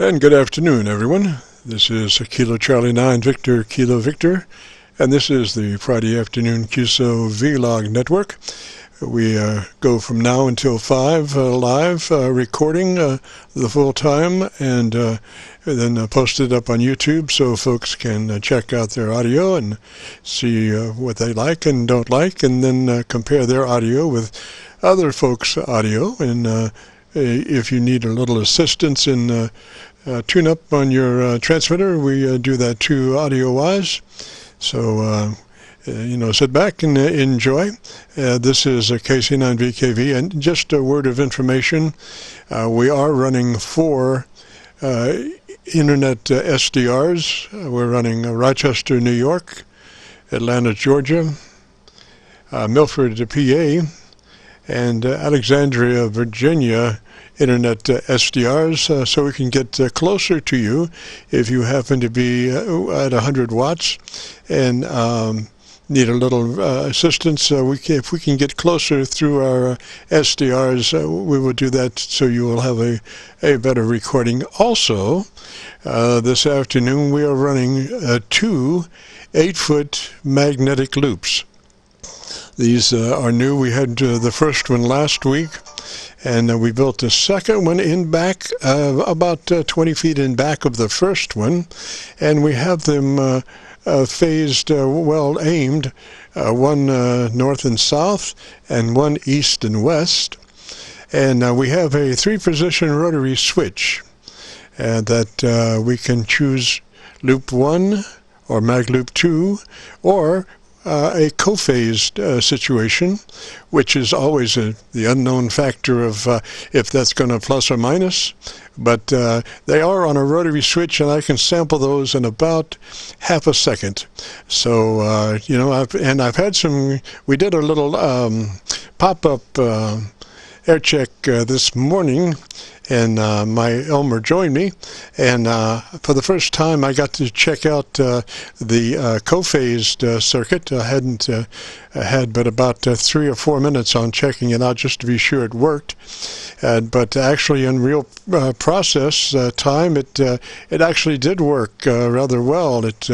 And good afternoon, everyone. This is Kilo Charlie 9 Victor Kilo Victor, and this is the Friday afternoon QSO-VLOG network. We go from now until 5 live, recording the full time, and then post it up on YouTube so folks can check out their audio and see what they like and don't like, and then compare their audio with other folks' audio. And if you need a little assistance in tune up on your transmitter, we do that too, audio-wise. So, sit back and enjoy. This is a KC9VKV, and just a word of information. We are running 4 internet SDRs. We're running Rochester, New York, Atlanta, Georgia, Milford, PA, and Alexandria, Virginia, internet SDRs, so we can get closer to you if you happen to be at 100 watts and need a little assistance. If we can get closer through our SDRs, we will do that so you will have a better recording. Also, this afternoon we are running 2 8-foot magnetic loops. These are new. We had the first one last week, and we built the second one in back, about 20 feet in back of the first one, and we have them phased, well aimed, one north and south and one east and west. And we have a 3-position rotary switch that we can choose loop 1 or mag loop 2, or a co-phased situation, which is always the unknown factor of if that's going to plus or minus. But they are on a rotary switch, and I can sample those in about half a second. So, I've had some, we did a little pop-up Aircheck this morning, and my Elmer joined me, and for the first time I got to check out the co-phased circuit. I hadn't had but about 3 or 4 minutes on checking it out just to be sure it worked. But actually in real process time, it actually did work rather well. It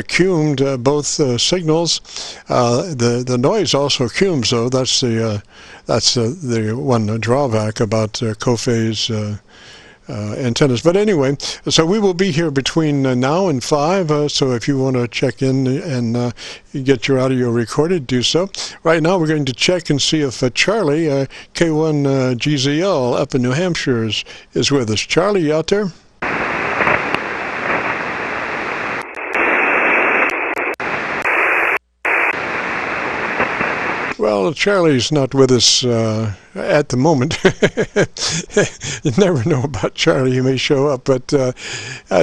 cumed both signals. The noise also cumes, though. That's the one drawback about co-phase antennas. But anyway, so we will be here between now and 5, so if you want to check in and get your audio recorded, do so. Right now we're going to check and see if Charlie, K1GZL up in New Hampshire, is with us. Charlie, you out there? Well, Charlie's not with us at the moment. You never know about Charlie. He may show up, but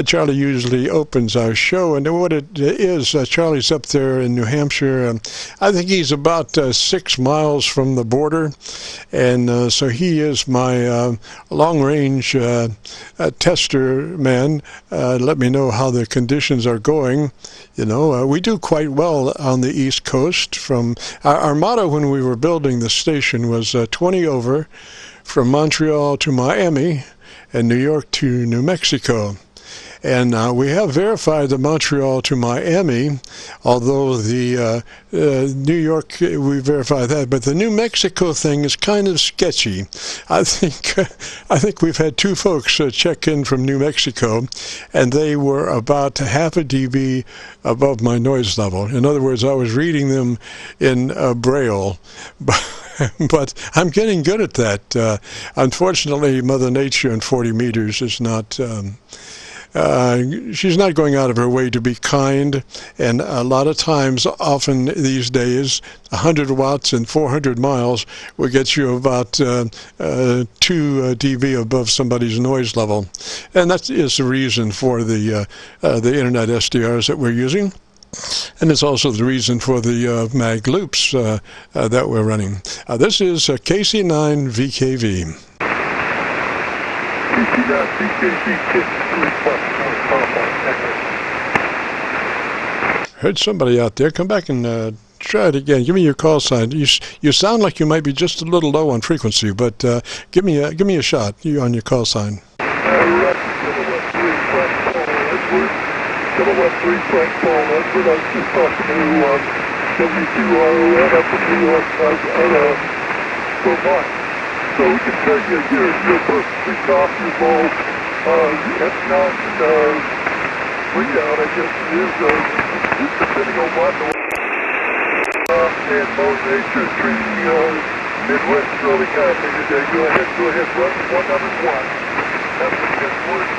Charlie usually opens our show. And what it is, Charlie's up there in New Hampshire. I think he's about 6 miles from the border. And so he is my long-range tester man. Let me know how the conditions are going. We do quite well on the East Coast. From our motto when we were building the station was 20 over from Montreal to Miami and New York to New Mexico. And we have verified the Montreal to Miami, although the New York, we verified that, but the New Mexico thing is kind of sketchy. I think we've had 2 folks check in from New Mexico, and they were about half a dB above my noise level. In other words, I was reading them in Braille. But I'm getting good at that. Unfortunately, Mother Nature in 40 meters is not... she's not going out of her way to be kind, and a lot of times, often these days, 100 watts and 400 miles will get you about 2 dB above somebody's noise level. And that is the reason for the internet SDRs that we're using. And it's also the reason for the mag loops that we're running. This is KC9VKV. Heard somebody out there. Come back and try it again. Give me your call sign. You sound like you might be just a little low on frequency, but give me a shot. You on your call sign. Kilowatt 3 Frank Paul Edward. I was just talking to WQRON up in New York, Vermont. So we can tell you you're perfectly comfortable. It's not breakout, I guess it is, just depending on what the and Mother Nature treating Midwest really kindly today. Go ahead, run 101. That's a good word,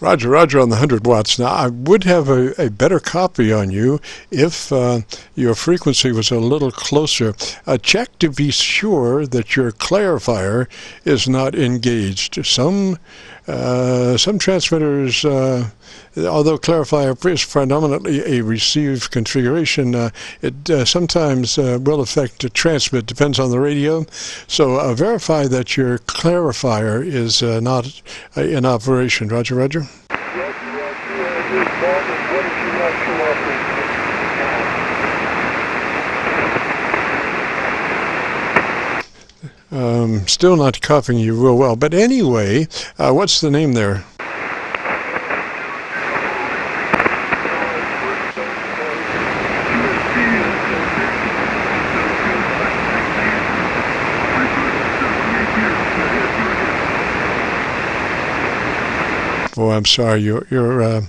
Roger, Roger on the 100 watts. Now, I would have a better copy on you if your frequency was a little closer. Check to be sure that your clarifier is not engaged. Some transmitters, although clarifier is predominantly a receive configuration, it sometimes will affect the transmit, depends on the radio. So verify that your clarifier is not in operation. Roger, Roger. Still not copying you real well, but anyway, what's the name there? Oh, I'm sorry, you're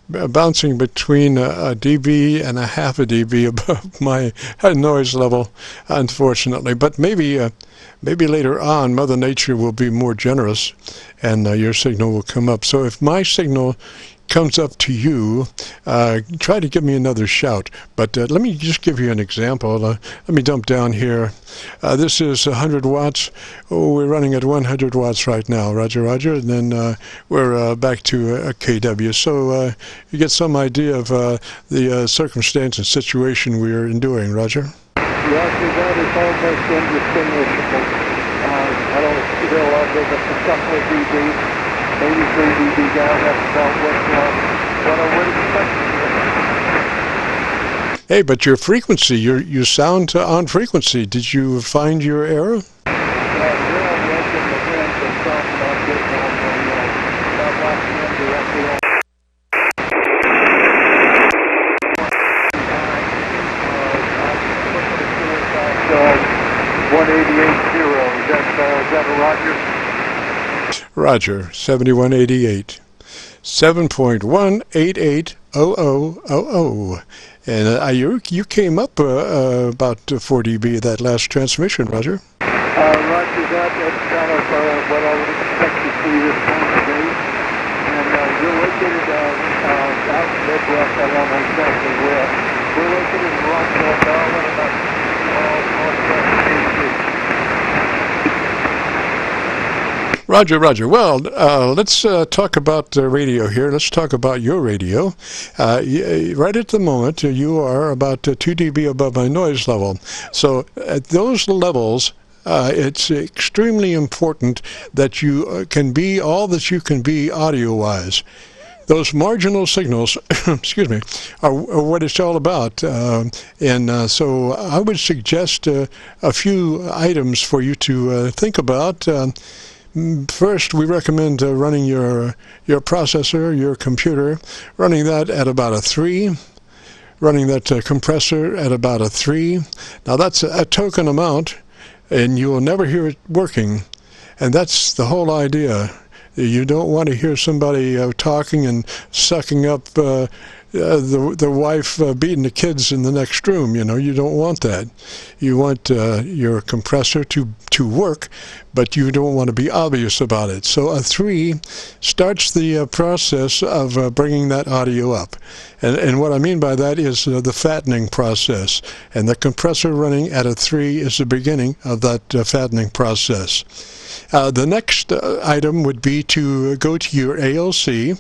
bouncing between a dB and a half a dB above my noise level, unfortunately. But maybe later on, Mother Nature will be more generous, and your signal will come up. So if my signal comes up to you, try to give me another shout. But let me just give you an example. Let me dump down here. This is 100 watts. Oh, we're running at 100 watts right now. Roger, Roger. And then we're back to KW. So you get some idea of the circumstance and situation we're enduring. Roger. Roger, that is almost indistinguishable. I don't realize there's a couple of dB, maybe 3 dB down. That's about what I would expect. Hey, but your frequency, you sound on frequency. Did you find your error? Roger, 7188. 7.1880000. And you came up about 4 dB that last transmission, Roger. Roger, that's kind of what I would expect to see this time of day. And we're located out in Midwest. I don't know exactly where. We're located in Rockville, Maryland, about northwest KC. Roger, Roger. Well, let's talk about radio here. Let's talk about your radio. Right at the moment, you are about 2 dB above my noise level. So at those levels, it's extremely important that you can be all that you can be audio-wise. Those marginal signals, excuse me, are what it's all about. So I would suggest a few items for you to think about. First, we recommend running your processor, your computer, running that at about a 3, running that compressor at about a 3. Now that's a token amount, and you will never hear it working, and that's the whole idea. You don't want to hear somebody talking and sucking up the wife beating the kids in the next room. You know, you don't want that. You want your compressor to work, but you don't want to be obvious about it. So a 3 starts the process of bringing that audio up. And what I mean by that is the fattening process. And the compressor running at a 3 is the beginning of that fattening process. The next item would be to go to your ALC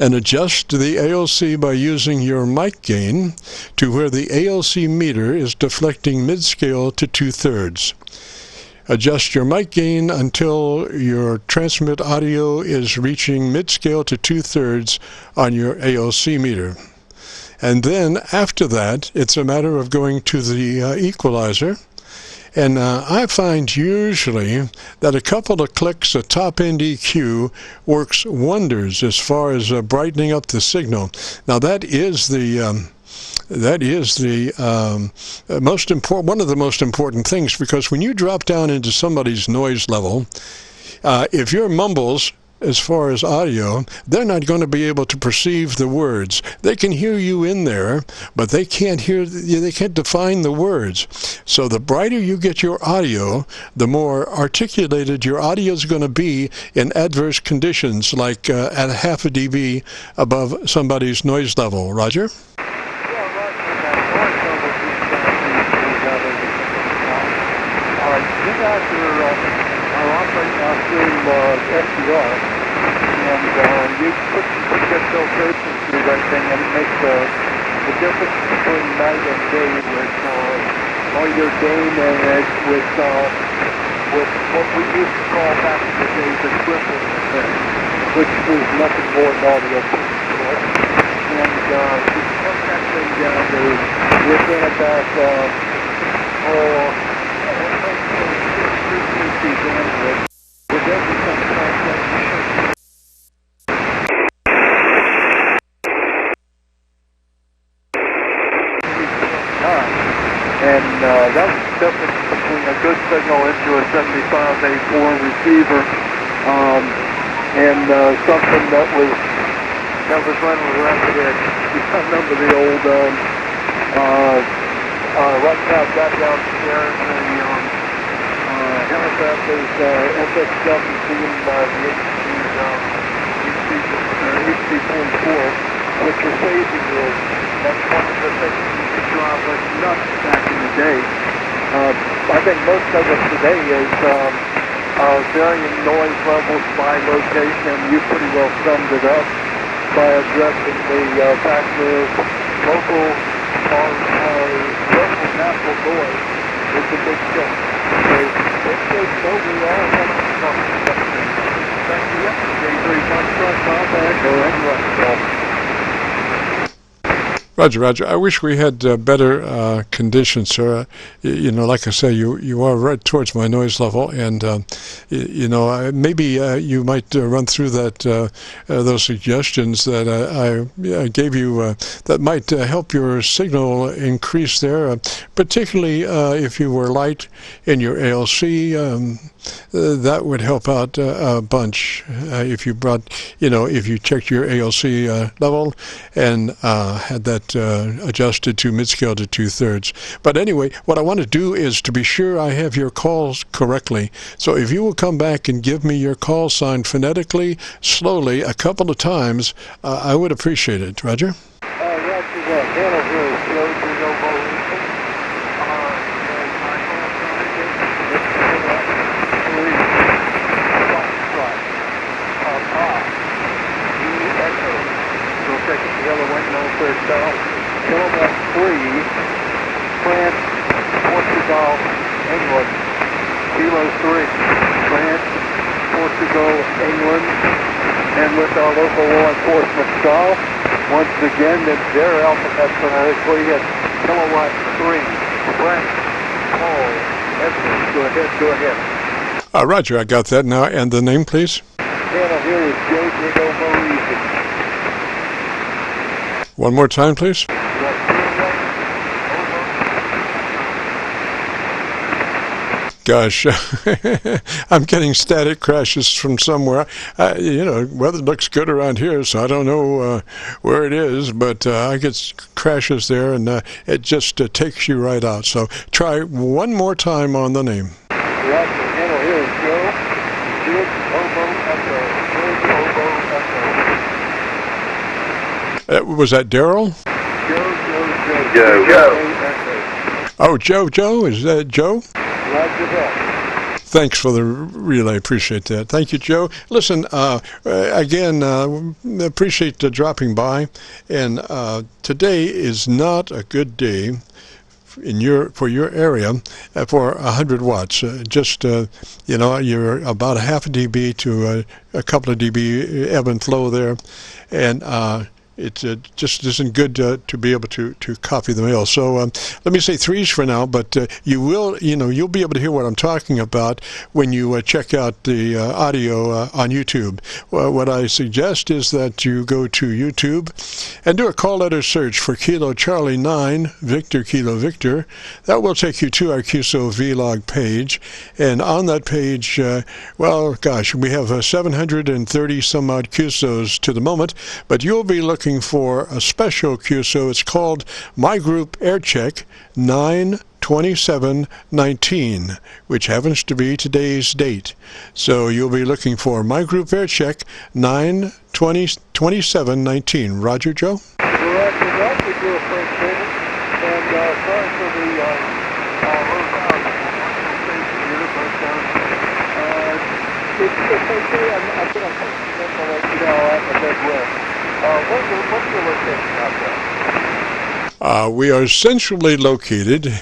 and adjust the ALC by using your mic gain to where the ALC meter is deflecting mid-scale to 2/3. Adjust your mic gain until your transmit audio is reaching mid-scale to 2/3 on your ALC meter. And then after that, it's a matter of going to the equalizer And I find usually that a couple of clicks of top-end EQ works wonders as far as brightening up the signal. Now that is the most important, one of the most important things, because when you drop down into somebody's noise level, if your mumbles as far as audio, they're not going to be able to perceive the words. They can hear you in there, but they can't define the words. So the brighter you get your audio, the more articulated your audio is going to be in adverse conditions, like at a half a dB above somebody's noise level. Roger? FDR, and you put good filtration through that thing, and it makes the difference between night and day with all your gain and with what we used to call back in the days the crystal effect, which was nothing more than audio. And you put that thing down to within about bandwidth. And that was the difference between a good signal into a 75A4 receiver and something that was running around the edge. I remember the old right now got downstairs MSF's FX17 HD.4, which was phasing rules. That's one of the things you could drive us nuts back in the day. I think most of it today is varying noise levels by location. You pretty well summed it up by addressing the factor of local natural noise is a big thing. So let's go overall. Thank you. Roger. I wish we had better conditions, sir. Like I say, you are right towards my noise level, and maybe you might run through those suggestions that I gave you that might help your signal increase there, particularly if you were light in your ALC. That would help out a bunch if you if you checked your ALC level and had that adjusted to mid-scale to 2/3. But anyway, what I want to do is to be sure I have your calls correctly. So if you will come back and give me your call sign phonetically, slowly, a couple of times, I would appreciate it. Roger? Kilometer 3, France, Portugal, England. Kilo 3, France, Portugal, England. And with our local law enforcement style, once again, it's their alphabet phonetically at kilowatt 3, France, Paul, Edward. Go ahead. Roger, I got that now. And the name, please? Channel here is Joe Diego Maurice. One more time, please. Gosh, I'm getting static crashes from somewhere. Weather looks good around here, so I don't know where it is, but I get crashes there, and it just takes you right out. So try one more time on the name. Right, the handle here is Joe. Was that Daryl? Joe. Oh, Joe? Is that Joe? Roger that. Thanks for the relay. Appreciate that. Thank you, Joe. Listen, again, appreciate dropping by. And today is not a good day for your area for 100 watts. You're about a half a dB to a couple of dB ebb and flow there. And it just isn't good to be able to copy the mail. So let me say threes for now, but you'll be able to hear what I'm talking about when you check out the audio on YouTube. Well, what I suggest is that you go to YouTube and do a call letter search for Kilo Charlie 9 Victor Kilo Victor. That will take you to our QSO-VLOG page, and on that page, well, gosh, we have 730 some odd QSOs to the moment, but you'll be looking for a special QSO. It's called My Group Aircheck 9/27/19, which happens to be today's date. So you'll be looking for My Group Aircheck 9/27/19. Roger, Joe? Correct. We'd like to do a first payment, and sorry for the little it's okay. I think I'm going to let you know at the Midwest. What's your location out there? We are centrally located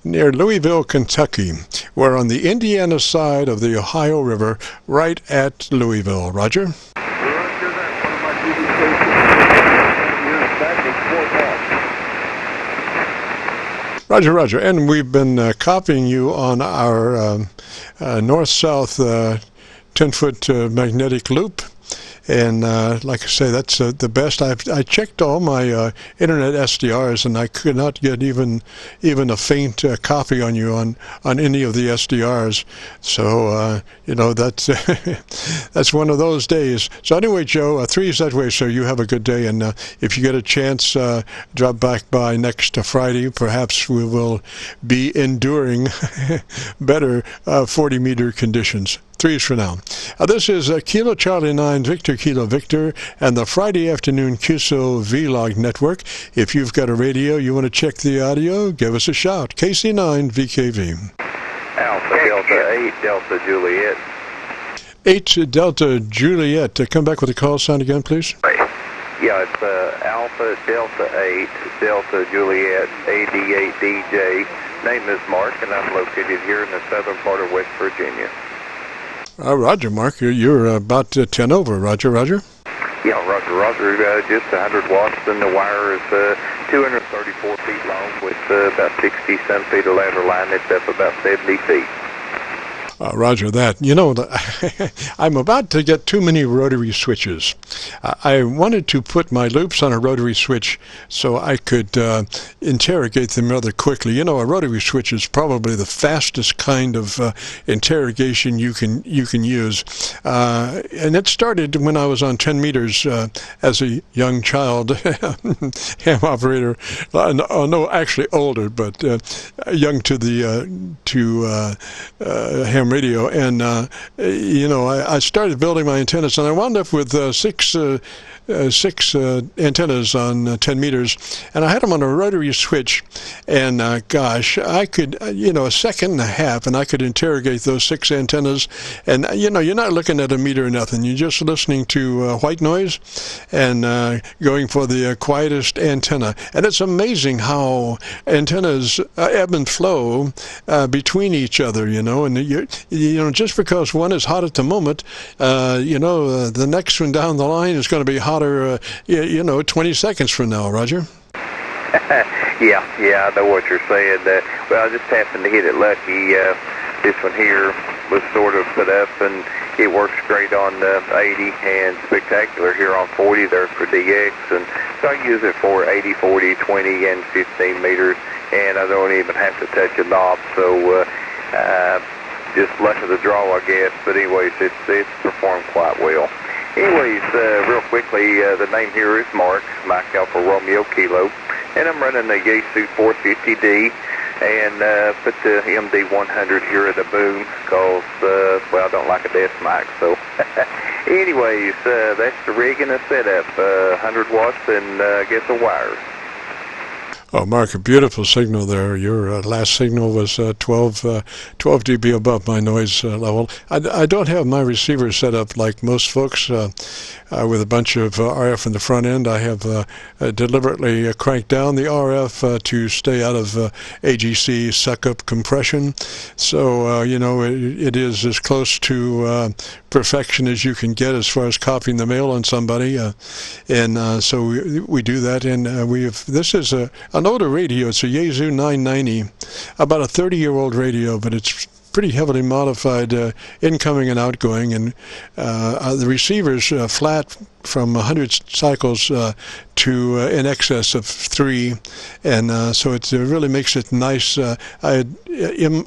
near Louisville, Kentucky. We're on the Indiana side of the Ohio River, right at Louisville. Roger? Roger that. One of my TV stations here back in Fort Knox. Roger, Roger. And we've been copying you on our north-south 10-foot magnetic loop. And like I say, that's the best. I checked all my internet SDRs, and I could not get even a faint copy on you on any of the SDRs. So that's that's one of those days. So anyway, Joe, three's that way. So you have a good day, and if you get a chance, drop back by next Friday. Perhaps we will be enduring better 40-meter conditions. Threes for now. This is Kilo Charlie 9 Victor Kilo Victor and the Friday afternoon QSO-VLOG network. If you've got a radio, you want to check the audio, give us a shout. KC9VKV. Alpha Delta 8 Delta Juliet. 8 Delta Juliet. Come back with the call sign again, please. Yeah, it's Alpha Delta 8 Delta Juliet 88DJ. Name is Mark, and I'm located here in the southern part of West Virginia. Roger, Mark, you're about 10 over. Roger, Roger. Yeah, Roger, just 100 watts, and the wire is 234 feet long with about 60-some feet of lateral line. It's up about 70 feet. Roger that. You know, I'm about to get too many rotary switches. I wanted to put my loops on a rotary switch so I could interrogate them rather quickly. You know, a rotary switch is probably the fastest kind of interrogation you can use. And it started when I was on 10 meters as a young child ham operator. No, actually older, but young to the ham radio, and I started building my antennas, and I wound up with six antennas on 10 meters, and I had them on a rotary switch, and gosh, I could, a second and a half, and I could interrogate those 6 antennas, and you're not looking at a meter or nothing, you're just listening to white noise, and going for the quietest antenna, and it's amazing how antennas ebb and flow between each other, and just because one is hot at the moment, the next one down the line is going to be hotter, 20 seconds from now, Roger. Yeah, I know what you're saying. Well, I just happened to hit it lucky. This one here was sort of put up, and it works great on 80 and spectacular here on 40 there for DX, and so I use it for 80, 40, 20, and 15 meters, and I don't even have to touch a knob, so just luck of the draw, I guess. But anyways, it's performed quite well. Anyways, real quickly, the name here is Mark, Mike Alpha Romeo Kilo, and I'm running the Yaesu 450D, and put the MD100 here at the boom, because, I don't like a desk mic, so. Anyways, that's the rig and the setup, 100 watts, and I guess a wire. Oh, Mark, a beautiful signal there. Your last signal was 12 dB above my noise level. I don't have my receiver set up like most folks with a bunch of RF in the front end. I have deliberately cranked down the RF to stay out of AGC suck-up compression. So, it is as close to perfection as you can get as far as copying the mail on somebody. So we do that, and this is an older radio. It's a Yaesu 990, about a 30-year-old radio, but it's pretty heavily modified incoming and outgoing, and the receiver's flat from 100 cycles to in excess of 3, and so it really makes it nice.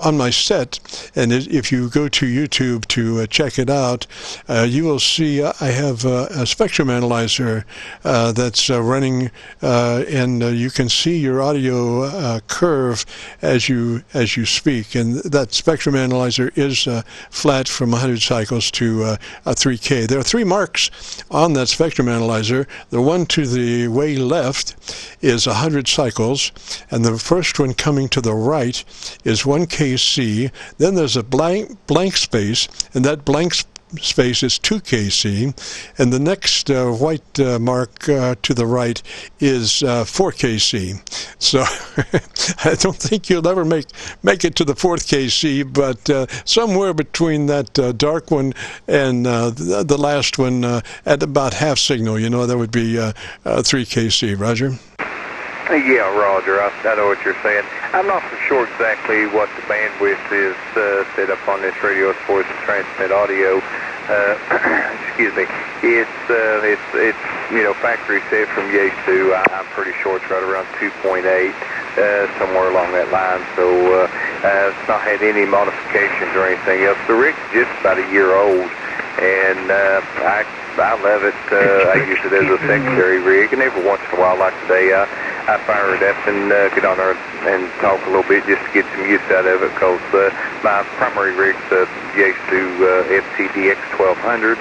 On my set, and if you go to YouTube to check it out, you will see I have a spectrum analyzer that's running, and you can see your audio curve as you speak, and that spectrum analyzer is flat from 100 cycles to a 3K. There are 3 marks on that spectrum analyzer. The one to the way left is 100 cycles, and the first one coming to the right is 1 KC. Then there's a blank space, and that blank space is 2 KC, and the next white mark to the right is 4 KC. So I don't think you'll ever make it to the 4th KC, but somewhere between that dark one and the last one at about half signal, that would be 3 KC. Roger? Yeah, Roger, I know what you're saying. I'm not for sure exactly what the bandwidth is set up on this radio as far as to transmit audio. Excuse me. It's factory set from Yaesu. I'm pretty sure it's right around 2.8, somewhere along that line. So it's not had any modifications or anything else. The rig's just about a year old, and I love it. I use it as a secondary rig, and every once in a while, like today, I fire it up and get on there and talk a little bit just to get some use out of it, because my primary rig's the Yaesu FTDX 1200,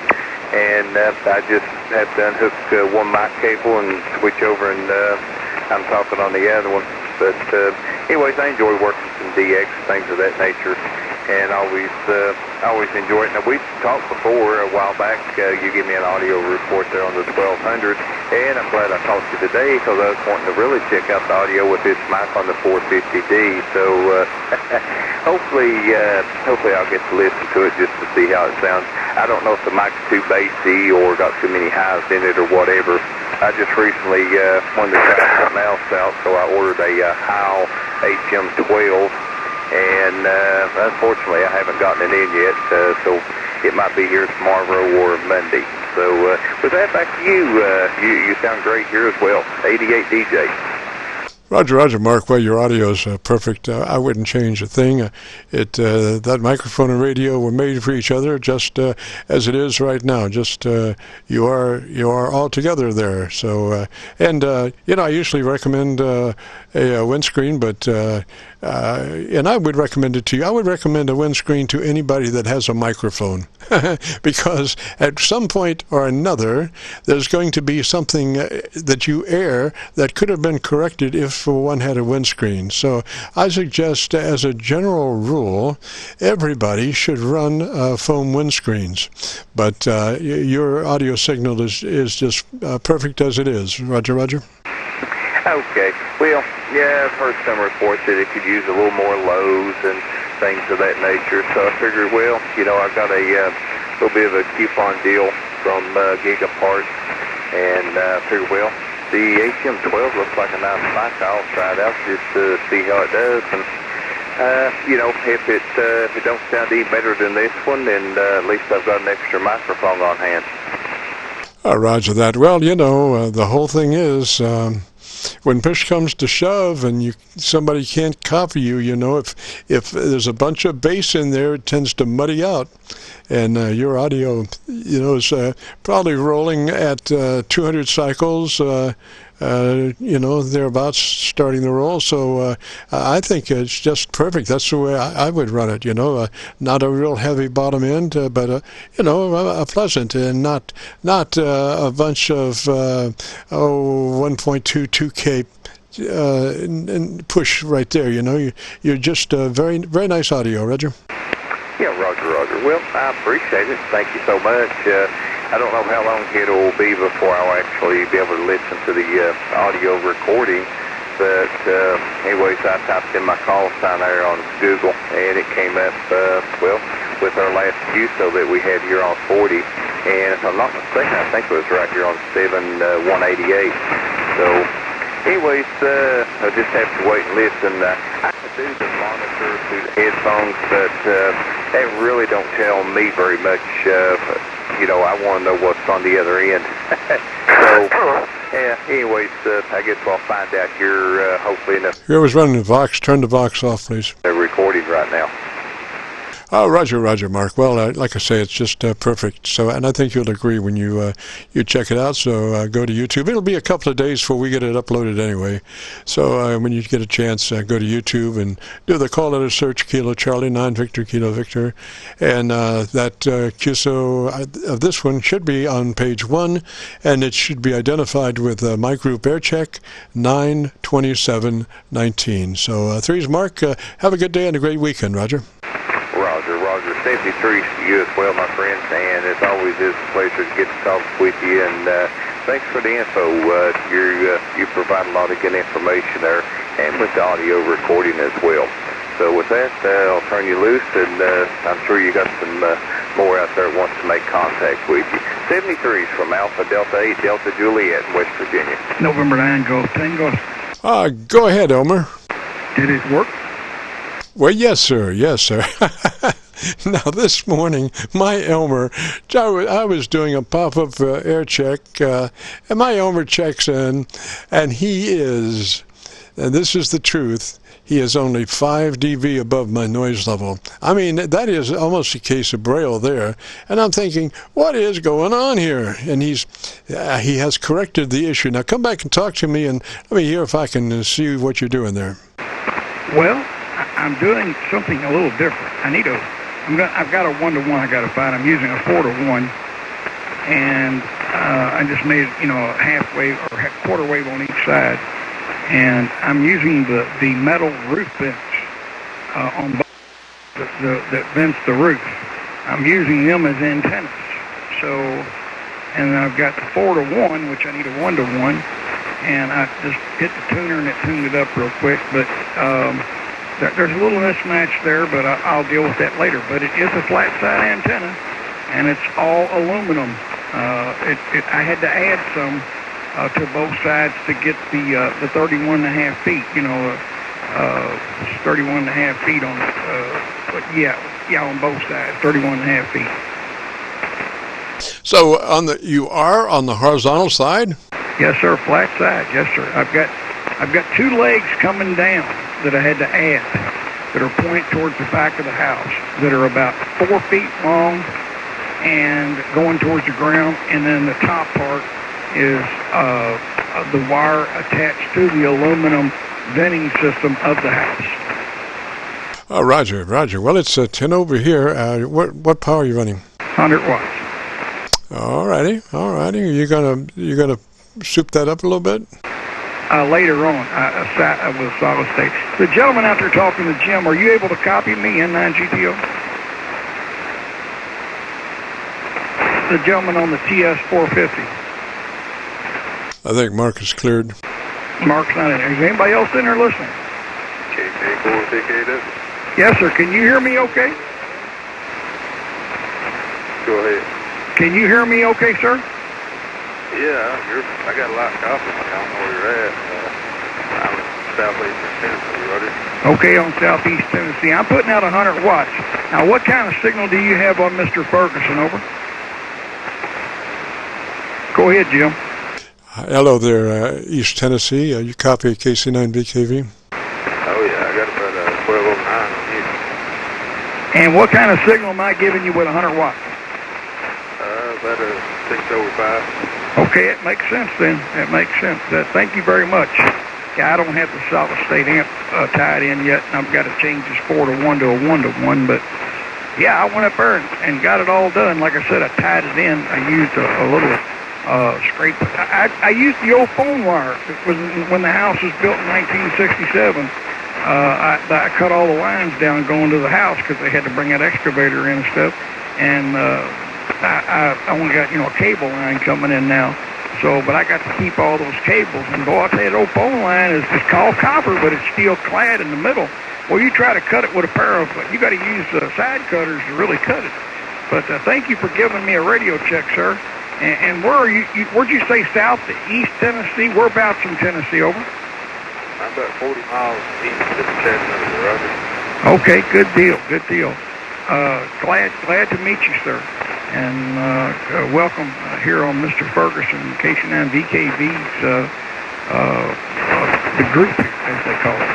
and I just have to unhook one mic cable and switch over, and I'm talking on the other one. But anyways, I enjoy working some DX, things of that nature, and always enjoy it. Now, we talked before a while back. You gave me an audio report there on the 1200, and I'm glad I talked to you today, because I was wanting to really check out the audio with this mic on the 450D. So hopefully I'll get to listen to it just to see how it sounds. I don't know if the mic's too bassy or got too many highs in it or whatever. I just recently wanted to try something else out, so I ordered a Heil HM12. And unfortunately, I haven't gotten it in yet, so it might be here tomorrow or Monday. So with that, back to you. You sound great here as well. 88 DJ. Roger, Mark. Well, your audio is perfect. I wouldn't change a thing. That microphone and radio were made for each other, just as it is right now. Just you are all together there. So I usually recommend a windscreen, but and I would recommend it to you. I would recommend a windscreen to anybody that has a microphone, because at some point or another, there's going to be something that you air that could have been corrected if one had a windscreen. So I suggest, as a general rule, everybody should run foam windscreens. But your audio signal is just perfect as it is. Roger. Okay. Well, yeah, I've heard some reports that it could use a little more lows and things of that nature. So I figured, well, I got a little bit of a coupon deal from Gigaparts, and I figured, well, the HM12 looks like a nice mic. I'll try it out just to see how it does. And if it don't sound any better than this one, then at least I've got an extra microphone on hand. Roger that. Well, the whole thing is, when push comes to shove and somebody can't copy you, if there's a bunch of bass in there, it tends to muddy out. And your audio, is probably rolling at 200 cycles, thereabouts, starting the roll. So I think it's just perfect. That's the way I would run it, not a real heavy bottom end, but, a pleasant, and not a bunch of 1.2, 2K and push right there. You know, you're just very nice audio, Roger. Yeah, Roger. Well, I appreciate it. Thank you so much. I don't know how long it will be before I'll actually be able to listen to the audio recording. But anyways, I typed in my call sign there on Google, and it came up, well, with our last QSO that we had here on 40. And if I'm not mistaken, I think it was right here on 188. So anyways, I just have to wait and listen. I do the monitor through the headphones, but they really don't tell me very much. You know, I want to know what's on the other end. So, yeah, anyways, I guess I'll find out here hopefully enough. Whoever's running the Vox, turn the Vox off, please. They're recording right now. Oh, Roger, Mark. Well, like I say, it's just perfect. So, and I think you'll agree when you check it out. So go to YouTube. It'll be a couple of days before we get it uploaded anyway. So when you get a chance, go to YouTube and do the call letter search, Kilo Charlie 9 Victor Kilo Victor, and that QSO of this one should be on page 1, and it should be identified with my group Aircheck 92719. So threes, Mark. Have a good day and a great weekend, Roger. Roger. Safety trees to you as well, my friends, and as always, it's a pleasure to get to talk with you, and thanks for the info. You provide a lot of good information there, and with the audio recording as well. So with that, I'll turn you loose, and I'm sure you got some more out there that wants to make contact with you. 73s from Alpha Delta 8 Delta Juliet in West Virginia. November 9 Golf Tango. Go ahead, Elmer. Did it work? Well, yes, sir. Now, this morning, my Elmer, I was doing a pop-up air check, and my Elmer checks in, and he is, and this is the truth, he is only 5 dB above my noise level. I mean, that is almost a case of Braille there. And I'm thinking, what is going on here? And he has corrected the issue. Now, come back and talk to me, and let me hear if I can see what you're doing there. Well, I'm doing something a little different. I've got a 1-to-1 I got to find. I'm using a 4-to-1, and I just made, a half wave or quarter wave on each side. And I'm using the metal roof vents on both that vents the roof. I'm using them as antennas. So, and I've got the 4-to-1, which I need a 1-to-1, and I just hit the tuner and it tuned it up real quick. But there's a little mismatch there, but I'll deal with that later. But it is a flat side antenna, and it's all aluminum. I had to add some to both sides to get the 31.5 feet. 31.5 feet on it. But yeah, on both sides, 31.5 feet. So you are on the horizontal side? Yes, sir. Flat side. Yes, sir. I've got 2 legs coming down that I had to add that are pointed towards the back of the house that are about 4 feet long and going towards the ground, and then the top part is the wire attached to the aluminum venting system of the house. Oh, Roger. Well, it's 10 over here. What power are you running? 100 watts. All righty. You gonna soup that up a little bit? Later on, with solid state. The gentleman out there talking to Jim, are you able to copy me N9GTO? The gentleman on the TS450. I think Mark is cleared. Mark's not in there. Is anybody else in there listening? KC9VKV. Yes, sir. Can you hear me okay? Go ahead. Can you hear me okay, sir? Yeah, I got a lot of coffee. I don't know where you're at. I'm in southeastern Tennessee, Roger. Okay, on southeast Tennessee. I'm putting out 100 watts. Now, what kind of signal do you have on Mr. Ferguson, over? Go ahead, Jim. Hello there, East Tennessee. You copy KC9VKV? Oh, yeah, I got about 1209 on you. And what kind of signal am I giving you with 100 watts? About a 6/5. Okay, it makes sense then. It makes sense. Thank you very much. Yeah, I don't have the solid state amp tied in yet, and I've got to change this 4-to-1 to a 1-to-1, but yeah, I went up there and got it all done. Like I said, I tied it in. I used a little scrape. I used the old phone wire. It was when the house was built in 1967. I cut all the lines down going to the house because they had to bring that excavator in and stuff. And I only got, a cable line coming in now. So, but I got to keep all those cables. And boy, I tell you, that old phone line is just called copper, but it's steel clad in the middle. Well, you try to cut it with a pair of, you got to use side cutters to really cut it. But thank you for giving me a radio check, sir. And where are you? Where'd you say, south to east Tennessee? Whereabouts in Tennessee, over? I'm about 40 miles east of Chattanooga, Roger. Okay, good deal, good deal. Glad to meet you, sir. And welcome here on Mr. Ferguson, KC9VKV's, the group, as they call it.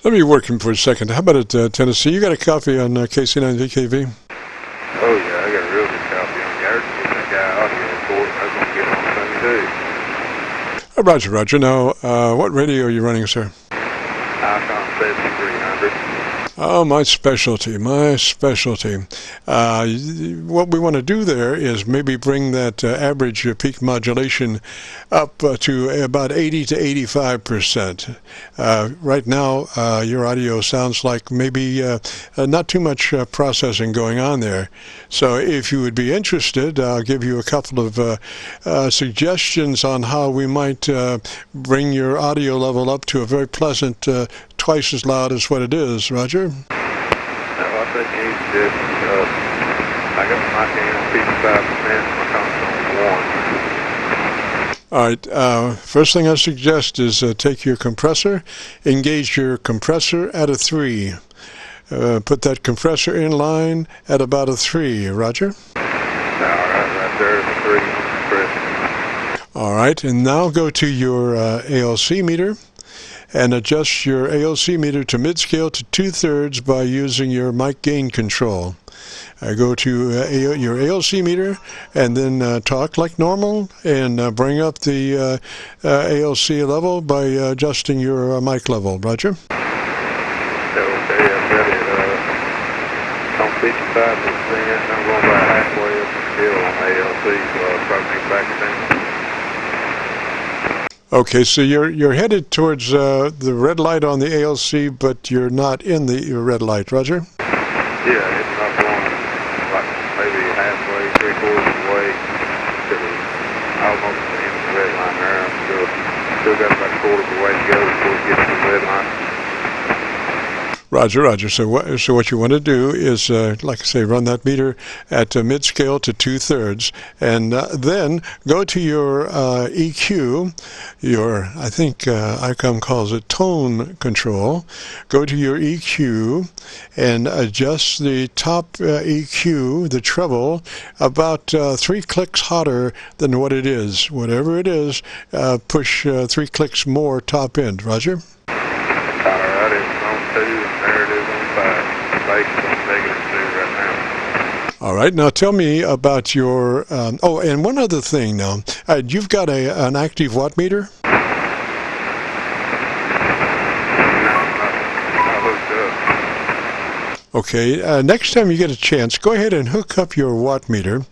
Let me work him for a second. How about it, Tennessee? You got a copy on KC9VKV? Oh, yeah, I got a real good copy on the Aircheck. That guy audio report. I was going to get on the thing, too. Roger. Now, what radio are you running, sir? Icon 7300. Oh, my specialty. What we want to do there is maybe bring that average peak modulation up to about 80 to 85%. Right now, your audio sounds like maybe not too much processing going on there. So if you would be interested, I'll give you a couple of suggestions on how we might bring your audio level up to a very pleasant twice as loud as what it is, Roger? No, I think you just, I got my mic on 55%, my console on 1. All right, first thing I suggest is take your compressor, engage your compressor at a 3. Put that compressor in line at about a 3, Roger? All right there, 3. All right, and now go to your ALC meter and adjust your ALC meter to mid-scale to 2/3 by using your mic gain control. Go to your ALC meter and then talk like normal and bring up the ALC level by adjusting your mic level. Roger? Okay, I've got it on 55%. I'm going about halfway up the scale on ALC, so I'll probably be back down. Okay, so you're headed towards the red light on the ALC, but you're not in the red light, Roger? Yeah, it's not going like maybe halfway, 3/4 of the way to almost the end of the red line there. I'm still got about a quarter of the way to go before we get to the red line. Roger. So what you want to do is, like I say, run that meter at mid-scale to 2/3, and then go to your EQ, I think ICOM calls it tone control. Go to your EQ and adjust the top EQ, the treble, about 3 clicks hotter than what it is. Whatever it is, push 3 clicks more top end. Roger? Alright, it's on 2, and there it is on 5. Base on -2 right now. All right, now tell me about your, and one other thing now. You've got an active watt meter? No, not hooked up. Okay, next time you get a chance, go ahead and hook up your watt meter.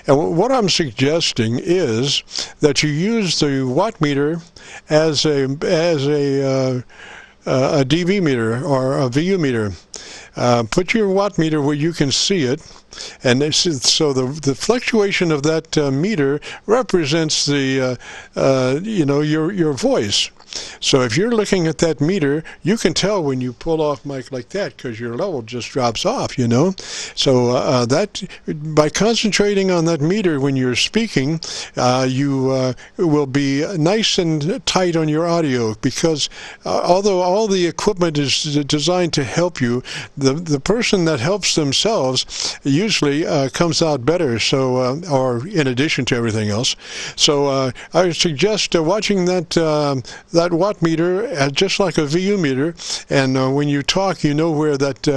And what I'm suggesting is that you use the watt meter as a dB meter or a VU meter. Put your watt meter where you can see it, and so the fluctuation of that meter represents the your voice. So if you're looking at that meter, you can tell when you pull off mic like that because your level just drops off, So that by concentrating on that meter when you're speaking, you will be nice and tight on your audio because although all the equipment is designed to help you, the person that helps themselves usually comes out better. So or in addition to everything else. So I suggest watching that watt meter just like a VU meter, and when you talk you know where that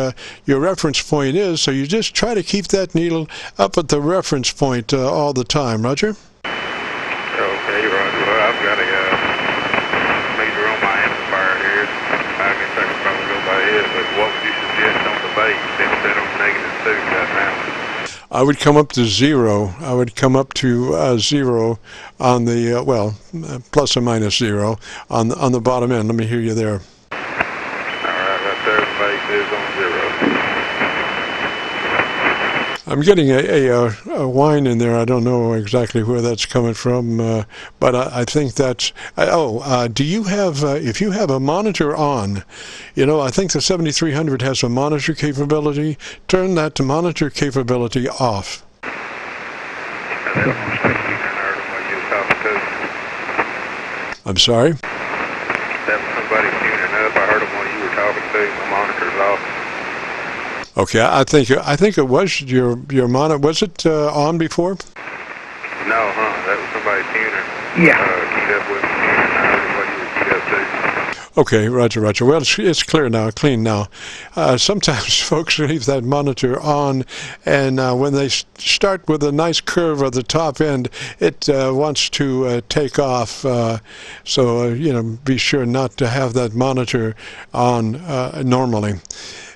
your reference point is, so you just try to keep that needle up at the reference point all the time. Roger? Okay, Roger. Well, I've got a meter on my amplifier here. I guess I could probably go by it, but what would you suggest on the base instead of -2 right now? I would come up to 0. I would come up to 0 on the, plus or minus 0 on the bottom end. Let me hear you there. All right, right there, the base is on 0. I'm getting a whine in there. I don't know exactly where that's coming from, but I think that's... do you have, if you have a monitor on, I think the 7300 has a monitor capability. Turn that to monitor capability off. I'm sorry? That was somebody tuning up. I heard them while you were talking to. My monitor's off. Okay, I think it was your monitor. Was it on before? No, that was somebody tuning. Yeah. Keyed up with me, and I heard what you were keyed up to. Okay, Roger. Well, it's clear now, clean now. Sometimes folks leave that monitor on, and when they start with a nice curve at the top end, it wants to take off. So be sure not to have that monitor on normally.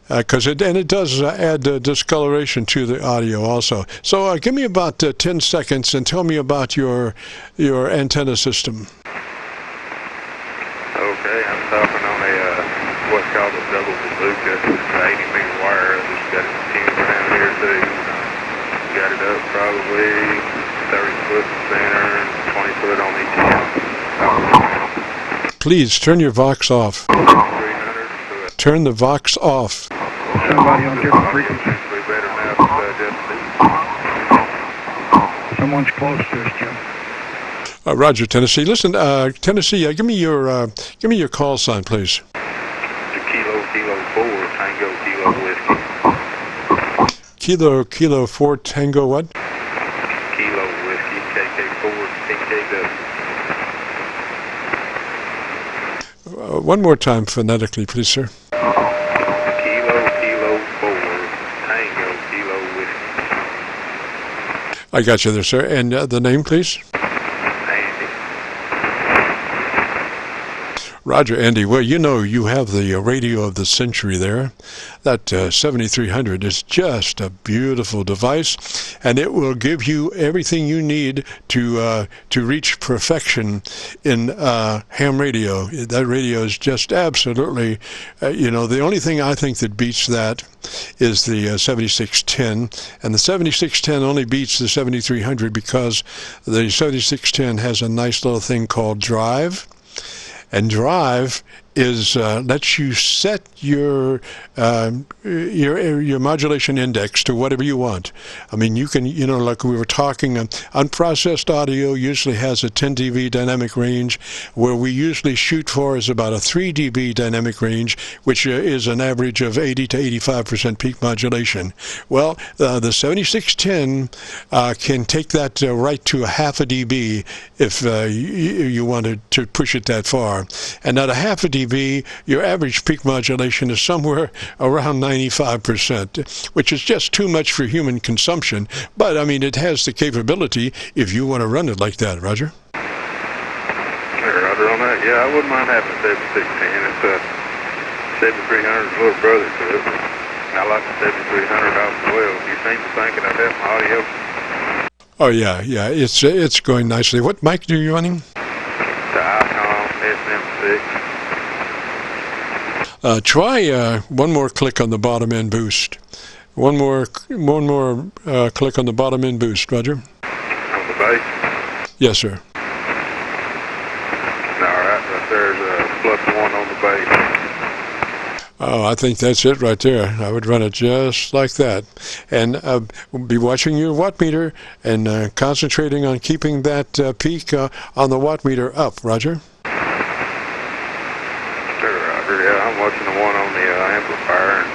Because it does add discoloration to the audio also. So give me about 10 seconds and tell me about your antenna system. Okay, I'm talking on what's called a double bazooka. It's an 80-meter wire. I just got it tuned around here too. Got it up probably 30 foot in the center and 20 foot on each end. Please turn your Vox off. 300. Turn the Vox off. Somebody on different frequency. We better now just Someone's close to us, Jim. Roger, Tennessee. Listen, Tennessee, give me your call sign, please. the Kilo 4 Tango Kilo whiskey. Kilo 4 Tango what? Kilo whiskey KK4 TKW. One more time phonetically, please, sir. Kilo 4 Tango Kilo whiskey. I got you there, sir. And the name, please? Roger, Andy. Well, you have the radio of the century there. That 7300 is just a beautiful device, and it will give you everything you need to reach perfection in ham radio. That radio is just absolutely, the only thing I think that beats that is the 7610, and the 7610 only beats the 7300 because the 7610 has a nice little thing called drive. And drive is lets you set your modulation index to whatever you want. I mean, you can, like we were talking, unprocessed audio usually has a 10 dB dynamic range. Where we usually shoot for is about a 3 dB dynamic range, which is an average of 80 to 85% peak modulation. Well, the 7610 can take that right to a half a dB if you wanted to push it that far. And at a half a dB, your average peak modulation is somewhere around 95%, which is just too much for human consumption. But, I mean, it has the capability if you want to run it like that, Roger. Roger on that. Yeah, I wouldn't mind having 7610. It's a 7300's little brother to it. I like the 7300 off as well. You seem to think I'd have my audio. Oh, yeah, it's going nicely. What mic are you running? The Icon SM6. Try one more click on the bottom end boost. One more click on the bottom end boost, Roger. On the bass? Yes, sir. All right, there's a +1 on the bass. Oh, I think that's it right there. I would run it just like that. And be watching your watt meter and concentrating on keeping that peak on the watt meter up, Roger. Yeah, I'm watching the one on the amplifier, and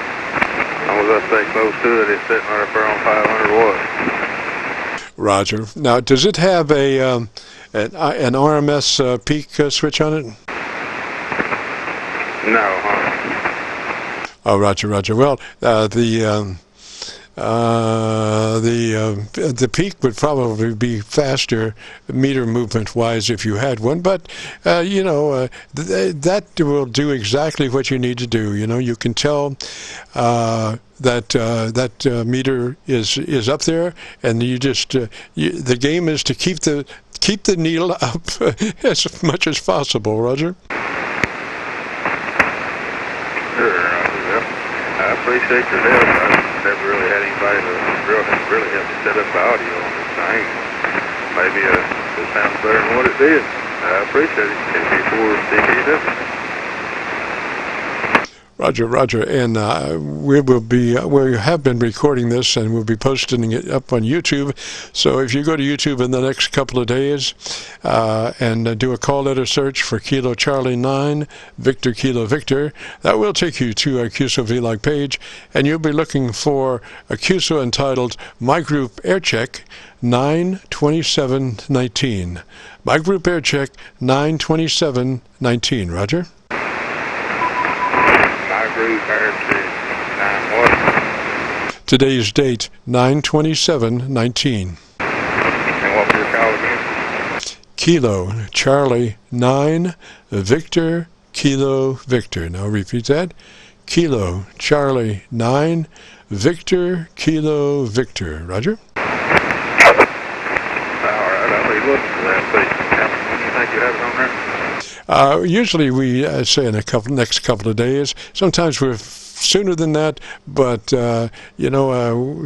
as long as I stay close to it, it's sitting right up there on 500 watts. Roger. Now, does it have an RMS peak switch on it? No, Oh, Roger. Well, the the peak would probably be faster meter movement wise if you had one, but that will do exactly what you need to do. You can tell that meter is up there, and you just the game is to keep the needle up as much as possible. Roger. Sure, I appreciate your help. I've never really had anybody to really help me set up the audio on this thing. Maybe it sounds better than what it did. I appreciate it. KC4VKV. Roger, and we have been recording this, and we'll be posting it up on YouTube. So if you go to YouTube in the next couple of days and do a call letter search for Kilo Charlie 9 Victor Kilo Victor, that will take you to our QSO-VLOG page, and you'll be looking for a QSO entitled My Group Aircheck 92719. My Group Aircheck 92719. Roger. Today's date, 9/27/19. And what was your call again? Kilo Charlie 9 Victor Kilo Victor. Now repeat that. Kilo Charlie 9 Victor Kilo Victor. Roger. All right, I'll be looking for that. When do you think you have it on there? Usually we say in next couple of days. Sometimes we're sooner than that, but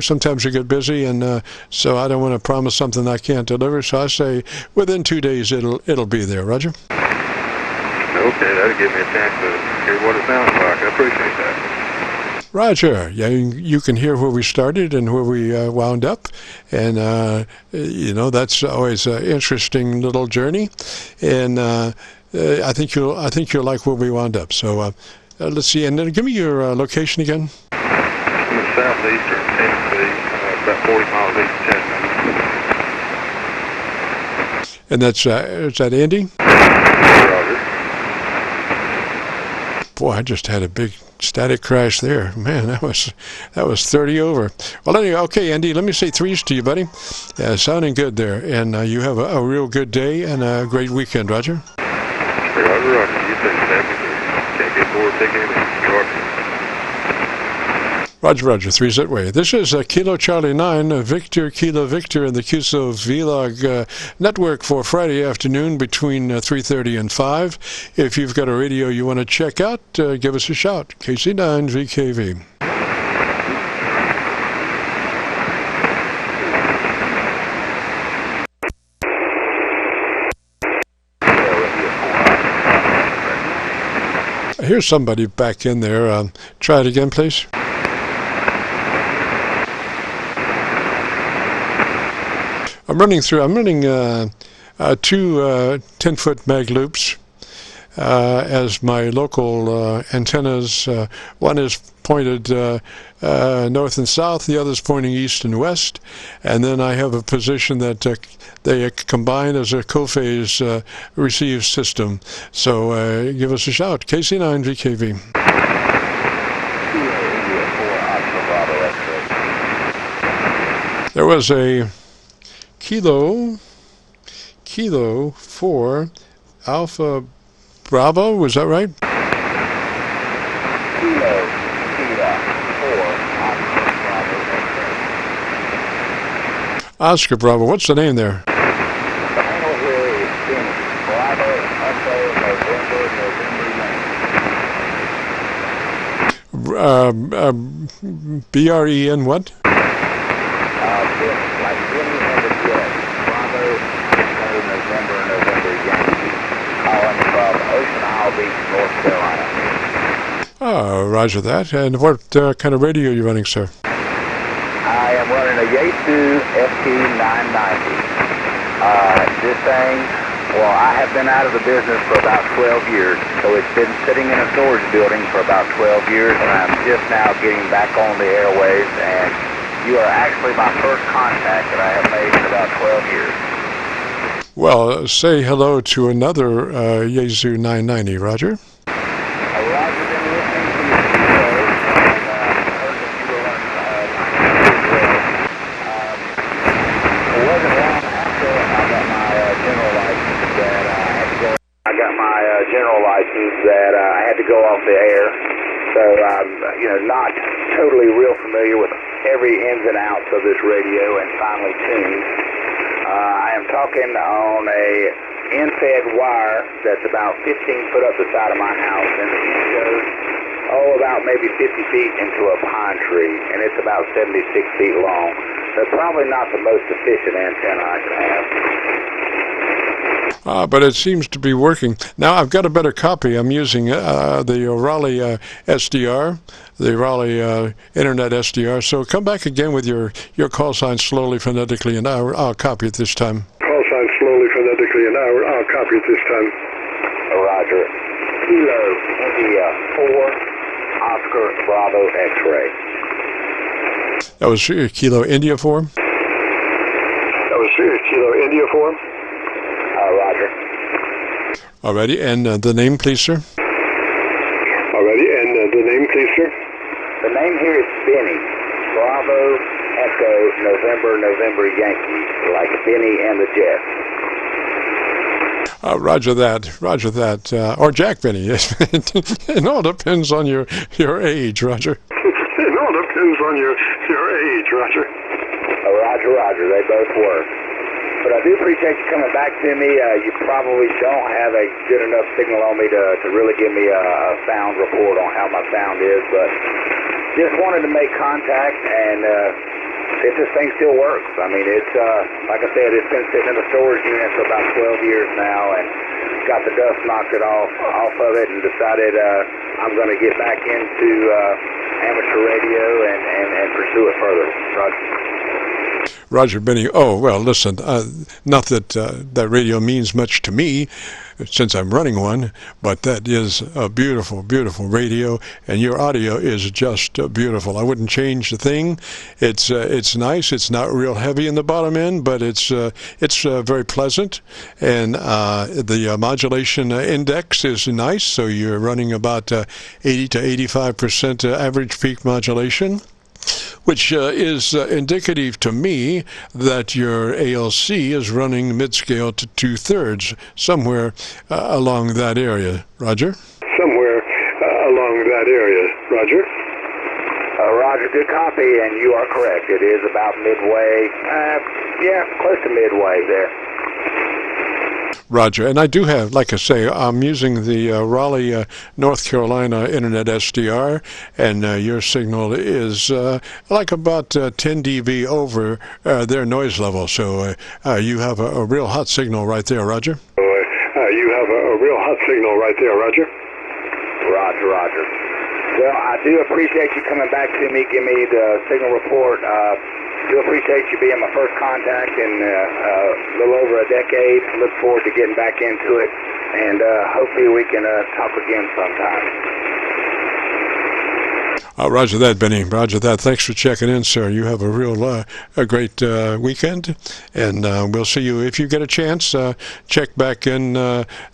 sometimes we get busy, and so I don't want to promise something I can't deliver. So I say within 2 days it'll be there. Roger. Okay, that'll give me a chance to hear what it sounds like. I appreciate that. Roger. Yeah, you can hear where we started and where we wound up, and that's always an interesting little journey, and I think you'll like where we wound up. So let's see, and then give me your location again. I'm in southeastern Tennessee, about 40 miles east of Chattanooga. And is that Andy? Roger. Boy, I just had a big static crash there. Man, that was 30 over. Well, anyway, okay, Andy, let me say threes to you, buddy. Sounding good there, and you have a real good day and a great weekend, Roger. Roger. You too. Can't get bored thinking of it. Roger, threes that way. This is Kilo Charlie 9, Victor Kilo Victor, in the QSO-VLOG network for Friday afternoon between 3:30 and 5. If you've got a radio you want to check out, give us a shout. KC9VKV. Here's somebody back in there. Try it again, please. I'm running two 10-foot mag loops as my local antennas. One is pointed north and south, the other is pointing east and west, and then I have a position that they combine as a co-phase receive system. So give us a shout. KC9VKV. There was a Kilo 4 Alpha Bravo, was that right? Kilo 4 Oscar Bravo. What's the name there? The handle here is Bravo Echo November BREN what? Like Vinny and the Jet. Bravo Echo November Yankee. Calling from Ocean Isle Beach, North Carolina. Oh, roger that. And what kind of radio are you running, sir? I am running a Yaesu FT990. This thing, well, I have been out of the business for about 12 years, so it's been sitting in a storage building for about 12 years, and I'm just now getting back on the airwaves, and you are actually my first contact that I have made in about 12 years. Well, say hello to another Yaesu 990, Roger. Roger, been listening to your show, and heard that you were on 990 as well. buttons that I had to go off the air. So I'm, not totally real familiar with every ins and outs of this radio and finely tuned. I am talking on a in-fed wire that's about 15 foot up the side of my house, and the end goes, about maybe 50 feet into a pine tree, and it's about 76 feet long. So probably not the most efficient antenna I could have. But it seems to be working. Now, I've got a better copy. I'm using the Raleigh SDR, the Raleigh Internet SDR. So come back again with your call sign slowly, phonetically, and I'll copy it this time. Call sign slowly, phonetically, and I'll copy it this time. Roger. Kilo India 4, Oscar Bravo X-ray. That was Kilo India 4? That was Kilo India 4. Roger. Alrighty, and the name, please, sir? Alrighty, and the name, please, sir? The name here is Benny. Bravo Echo November Yankee, like Benny and the Jets. Roger that. Or Jack Benny. It all depends on your age, Roger. It all depends on your age, Roger. Roger. They both work. But I do appreciate you coming back to me. You probably don't have a good enough signal on me to really give me a sound report on how my sound is, but just wanted to make contact and if this thing still works. I mean, it's, like I said, it's been sitting in the storage unit for about 12 years now and got the dust knocked off of it and decided I'm going to get back into amateur radio and pursue it further. Roger Benny. Oh, well, listen, not that that radio means much to me since I'm running one, but that is a beautiful, beautiful radio, and your audio is just beautiful. I wouldn't change the thing. It's nice. It's not real heavy in the bottom end, but it's very pleasant, and the modulation index is nice, so you're running about 80 to 85% average peak modulation, which is indicative to me that your ALC is running mid-scale to 2/3, somewhere along that area. Roger? Somewhere along that area. Roger? Roger, good copy, and you are correct. It is about midway, close to midway there. Roger, and I do have, like I say, I'm using the Raleigh, North Carolina Internet SDR, and your signal is like about 10 dB over their noise level, so you have a real hot signal right there, Roger. You have a real hot signal right there, Roger. Roger. Well, I do appreciate you coming back to me, give me the signal report. Do appreciate you being my first contact in a little over a decade. Look forward to getting back into it, and hopefully we can talk again sometime. Roger that, Benny. Roger that. Thanks for checking in, sir. You have a real a great weekend, and we'll see you if you get a chance. Check back in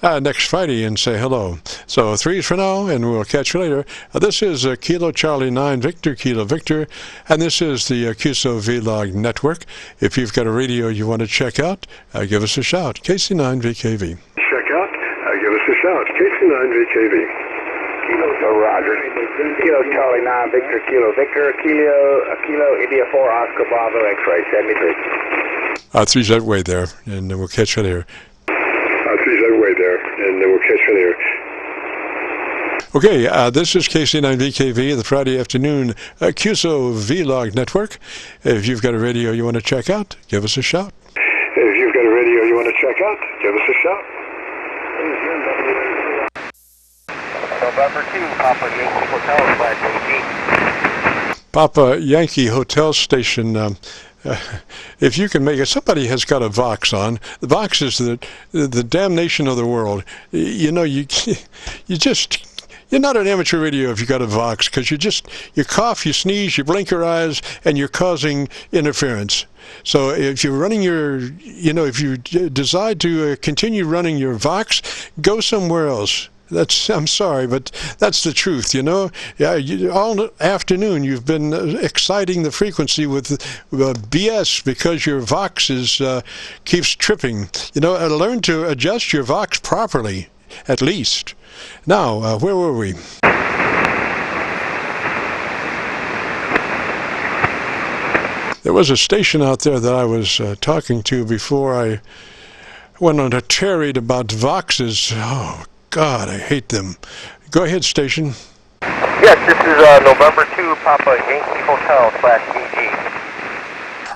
next Friday and say hello. So 3 for now, and we'll catch you later. This is Kilo Charlie 9 Victor, Kilo Victor, and this is the QSO-VLOG network. If you've got a radio you want to check out, give us a shout. KC9VKV. Check out. Give us a shout. KC9VKV. Roger. Kilo Charlie 9 Victor, Kilo Victor, Kilo India 4 Oscar Bravo X-ray 73. 3's that way there, and we'll catch you later. 3's that way there, and we'll catch you later. Okay, this is KC9VKV, the Friday afternoon QSO-VLOG network. If you've got a radio you want to check out, give us a shout. If you've got a radio you want to check out, give us a shout. November 2, Papa Yankee Hotel, Papa Yankee Hotel Station. If you can make it, somebody has got a Vox on. The Vox is the damnation of the world. You know, you're not an amateur radio if you got a Vox, because you cough, you sneeze, you blink your eyes, and you're causing interference. So if you're running if you decide to continue running your Vox, go somewhere else. I'm sorry, but that's the truth, Yeah, all afternoon you've been exciting the frequency with BS because your Vox keeps tripping. Learn to adjust your Vox properly, at least. Now, where were we? There was a station out there that I was talking to before I went on a tirade about Voxes. Oh, God, I hate them. Go ahead, station. Yes, this is November 2 Papa Yankee Hotel /EG.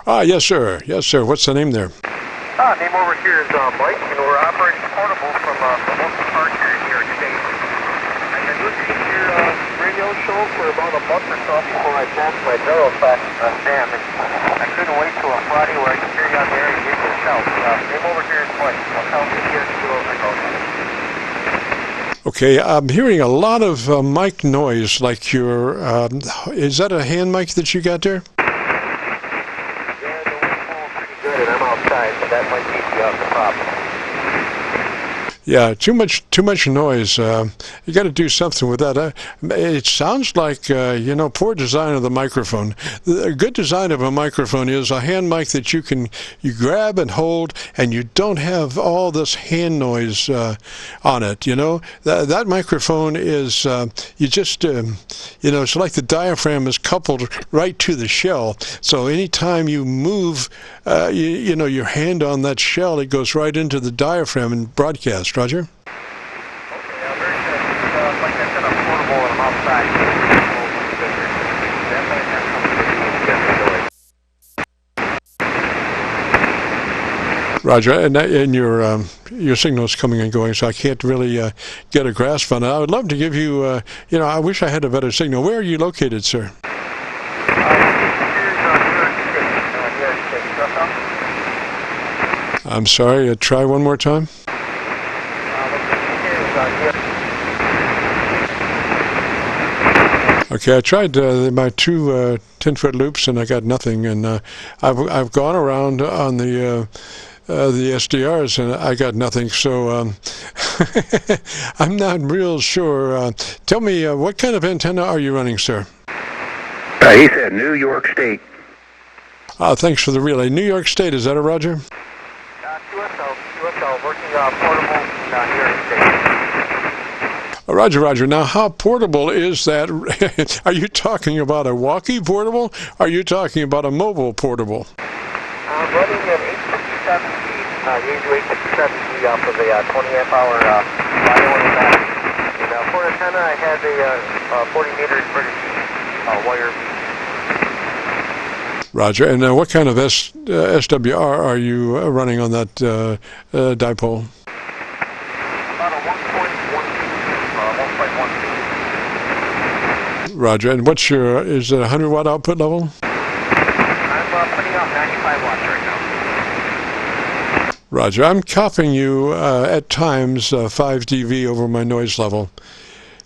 Ah, yes, sir. Yes, sir. What's the name there? Name over here is Mike, and we're operating portable from the local park here in New York State. I've been listening to your radio show for about a month or so before I passed my general class exam, and I couldn't wait till a Friday where I could hear you on the air and give you a shout. Name over here is Mike. I'll tell you here to go over. Okay, I'm hearing a lot of mic noise, like your, is that a hand mic that you got there? Yeah, the wind's pretty good, and I'm outside, so that might be the problem. Yeah, too much noise. You got to do something with that. It sounds like, poor design of the microphone. The good design of a microphone is a hand mic that you grab and hold, and you don't have all this hand noise on it. That microphone is it's like the diaphragm is coupled right to the shell. So anytime you move, your hand on that shell, it goes right into the diaphragm and broadcast. Roger? Okay, very good. Like I said, I'm portable and I'm outside. That might have something to do with Roger, and your signal's coming and going, so I can't really get a grasp on it. I would love to give you, I wish I had a better signal. Where are you located, sir? I'm sorry, try one more time. Okay, I tried my two 10-foot loops and I got nothing, and I've gone around on the SDRs and I got nothing, so I'm not real sure. Tell me, what kind of antenna are you running, sir? He said New York State. Thanks for the relay. New York State, is that a Roger? QSO, working portable in New York State. Roger. Now, how portable is that? Are you talking about a walkie portable? Or are you talking about a mobile portable? I'm running an 857G, Yaesu 857G off of a 20-amp-hour RADIOLAND battery. And for antenna, I have a 40-meter inverted wire. Roger. And what kind of SWR are you running on that dipole? About a 1.1. Roger. And what's is it a 100-watt output level? I'm putting out 95 watts right now. Roger. I'm copying you at times 5 dB over my noise level.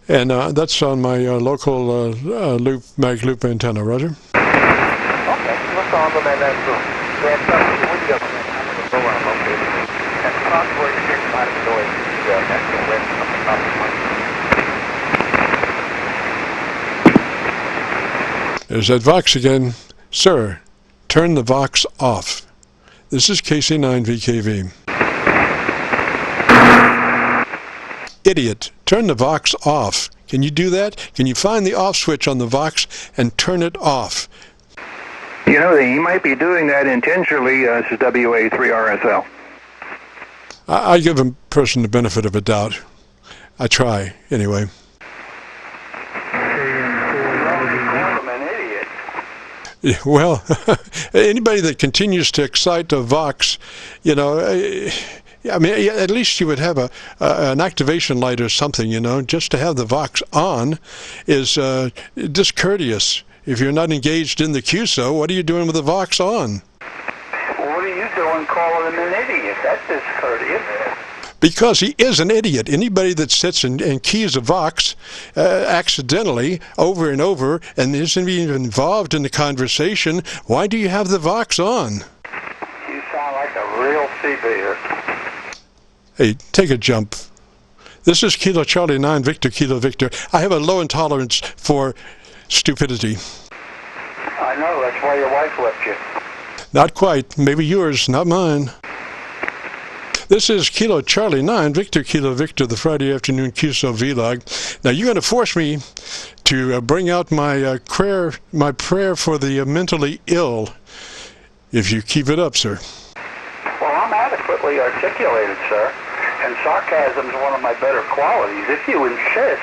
And that's on my local mag loop antenna. Roger. Okay, let's on them and then boom. That's something with the other one. I'm going to go where I'm located. That's possible where you're getting a lot of noise. That's the way something about the money. There's that Vox again. Sir, turn the Vox off. This is KC9VKV. Idiot, turn the Vox off. Can you do that? Can you find the off switch on the Vox and turn it off? He might be doing that intentionally as a WA3RSL. I give a person the benefit of a doubt. I try, anyway. Well, anybody that continues to excite a Vox, I mean, at least you would have an activation light or something, just to have the Vox on is discourteous. If you're not engaged in the QSO, what are you doing with the Vox on? What are you doing calling him an idiot? That's discourteous. Because he is an idiot. Anybody that sits and keys a Vox accidentally over and over and isn't even involved in the conversation, why do you have the Vox on? You sound like a real sea-bear. Hey, take a jump. This is Kilo Charlie 9 Victor Kilo Victor. I have a low intolerance for stupidity. I know, that's why your wife left you. Not quite. Maybe yours, not mine. This is Kilo Charlie 9, Victor Kilo Victor, the Friday afternoon QSO-VLOG. Now, you're going to force me to bring out my prayer for the mentally ill, if you keep it up, sir. Well, I'm adequately articulated, sir, and sarcasm is one of my better qualities. If you insist,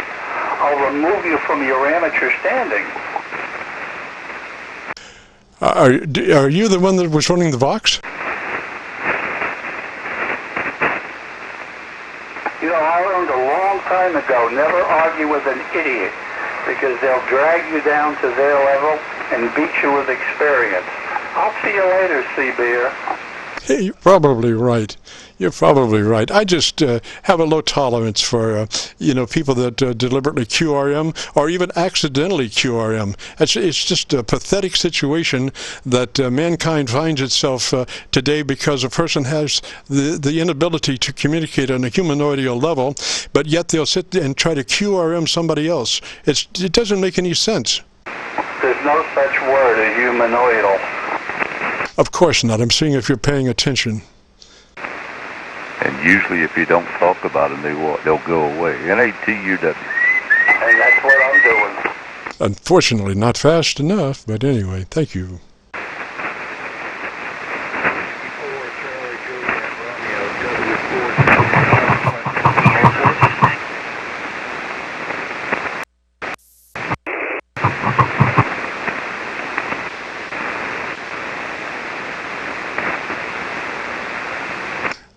I'll remove you from your amateur standing. Are you the one that was running the Vox? You know, I learned a long time ago, never argue with an idiot, because they'll drag you down to their level and beat you with experience. I'll see you later, Seabeer. Hey, you're probably right. You're probably right. I just have a low tolerance for, people that deliberately QRM or even accidentally QRM. It's just a pathetic situation that mankind finds itself today because a person has the inability to communicate on a humanoidal level, but yet they'll sit and try to QRM somebody else. It doesn't make any sense. There's no such word as humanoidal. Of course not. I'm seeing if you're paying attention. And usually if you don't talk about them, they'll go away. N-A-T-U-W. And that's what I'm doing. Unfortunately, not fast enough, but anyway, thank you.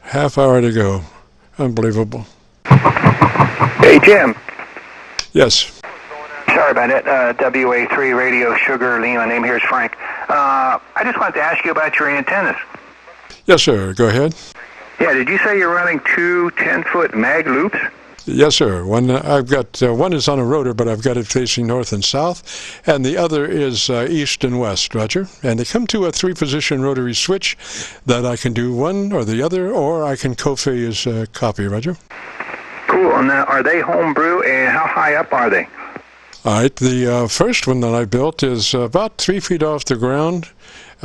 Half hour to go. Unbelievable. Hey, Jim. Yes. Sorry about it. WA3 Radio Sugar Lee. My name here is Frank. I just wanted to ask you about your antennas. Yes, sir. Go ahead. Yeah, did you say you're running two 10-foot mag loops? Yes, sir. One is on a rotor, but I've got it facing north and south, and the other is east and west, Roger. And they come to a 3-position rotary switch that I can do one or the other, or I can co-phase copy, Roger. Cool. Now, are they homebrew, and how high up are they? All right. The first one that I built is about 3 feet off the ground.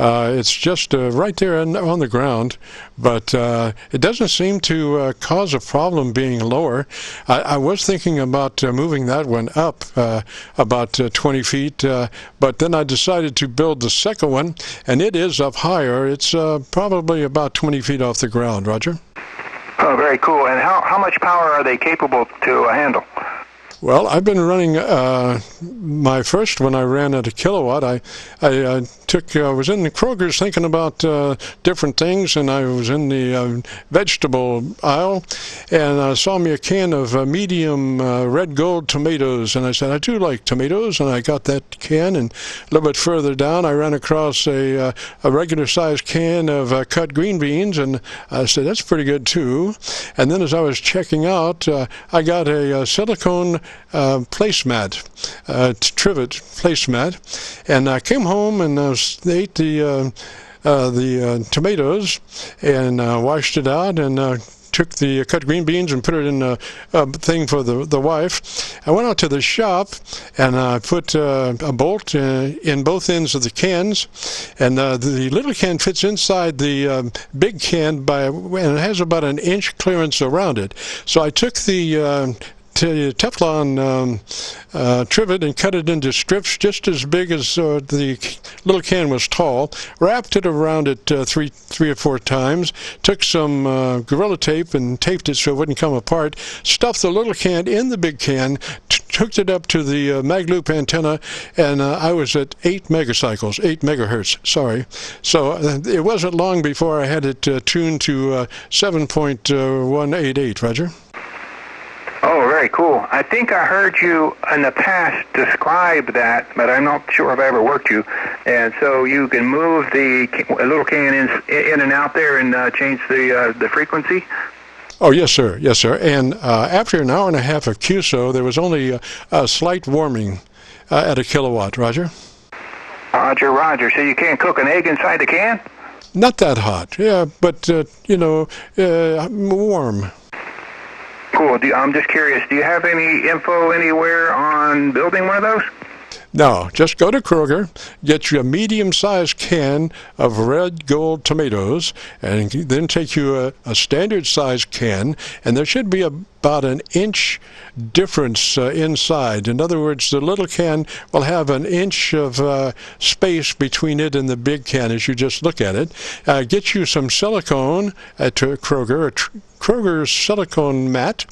It's just right there on the ground, but it doesn't seem to cause a problem being lower. I was thinking about moving that one up about 20 feet, but then I decided to build the second one, and it is up higher. It's probably about 20 feet off the ground, Roger. Oh, very cool. And how much power are they capable to handle? Well, I've been running my first one I ran at a kilowatt. I was in the Kroger's thinking about different things, and I was in the vegetable aisle, and I saw me a can of medium red gold tomatoes, and I said, I do like tomatoes, and I got that can, and a little bit further down I ran across a regular sized can of cut green beans, and I said, that's pretty good too. And then as I was checking out, I got a silicone placemat, trivet placemat, and I came home and ate the tomatoes and washed it out and took the cut green beans and put it in a thing for the wife. I went out to the shop and I put a bolt in both ends of the cans, and the little can fits inside the big can and it has about an inch clearance around it. So I took the Teflon trivet and cut it into strips just as big as the little can was tall, wrapped it around it three or four times, took some Gorilla Tape and taped it so it wouldn't come apart, stuffed the little can in the big can, hooked it up to the magloop antenna, and I was at 8 megahertz, sorry. So it wasn't long before I had it tuned to 7.188, Roger. Oh, very cool. I think I heard you in the past describe that, but I'm not sure if I ever worked you. And so you can move the little can in and out there and change the frequency? Oh, yes, sir. Yes, sir. And after an hour and a half of QSO, there was only a slight warming at a kilowatt, Roger. Roger. So you can't cook an egg inside the can? Not that hot, yeah, but, warm. Cool. I'm just curious, do you have any info anywhere on building one of those? Now, just go to Kroger, get you a medium-sized can of red gold tomatoes, and then take you a standard-sized can, and there should be about an inch difference inside. In other words, the little can will have an inch of space between it and the big can as you just look at it. Get you some silicone at Kroger, Kroger's silicone mat,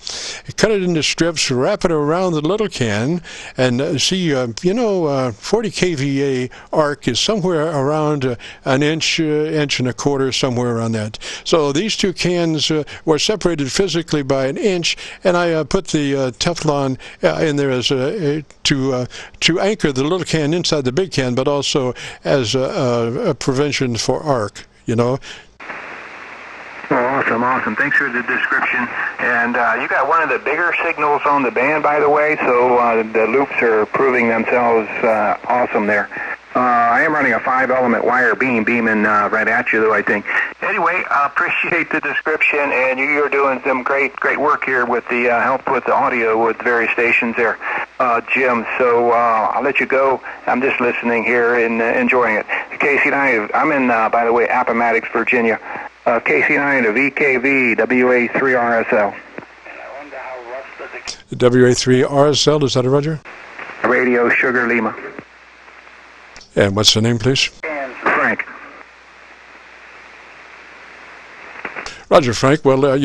cut it into strips, wrap it around the little can, and see, 40 kVA arc is somewhere around an inch and a quarter, somewhere around that. So these two cans were separated physically by an inch, and I put the Teflon in there as to anchor the little can inside the big can, but also as a prevention for arc, Well, awesome. Thanks for the description. And you got one of the bigger signals on the band, by the way, so the loops are proving themselves awesome there. I am running a 5-element wire beaming right at you, though, I think. Anyway, I appreciate the description, and you're doing some great work here with the help with the audio with various stations there, Jim. So I'll let you go. I'm just listening here and enjoying it. KC9, I'm in, by the way, Appomattox, Virginia. KC9VKV, WA3RSL. WA3RSL, is that a Roger? Radio Sugar Lima. And what's the name, please? Frank. Roger, Frank. Well,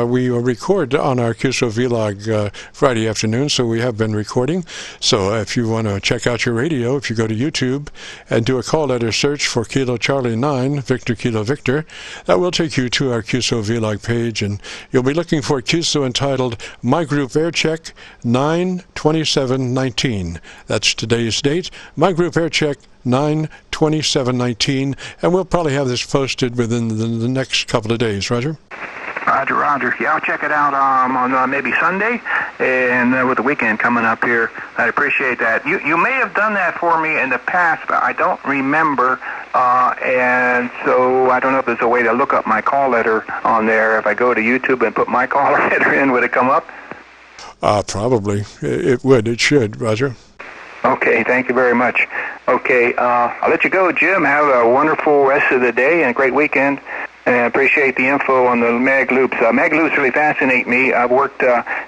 we record on our QSO-VLOG Friday afternoon, so we have been recording. So if you want to check out your radio, if you go to YouTube and do a call letter search for Kilo Charlie 9, Victor Kilo Victor, that will take you to our QSO-VLOG page, and you'll be looking for a QSO entitled My Group Aircheck 9/27/19. That's today's date. My Group Aircheck 9/27/19, and we'll probably have this posted within the next couple of days. Roger? Roger. Yeah, I'll check it out on maybe Sunday, and with the weekend coming up here, I'd appreciate that. You may have done that for me in the past, but I don't remember, and so I don't know if there's a way to look up my call letter on there. If I go to YouTube and put my call letter in, would it come up? Probably. It would. It should, Roger. Okay, thank you very much. Okay, I'll let you go, Jim. Have a wonderful rest of the day and a great weekend. And I appreciate the info on the mag loops. Mag loops really fascinate me. I've worked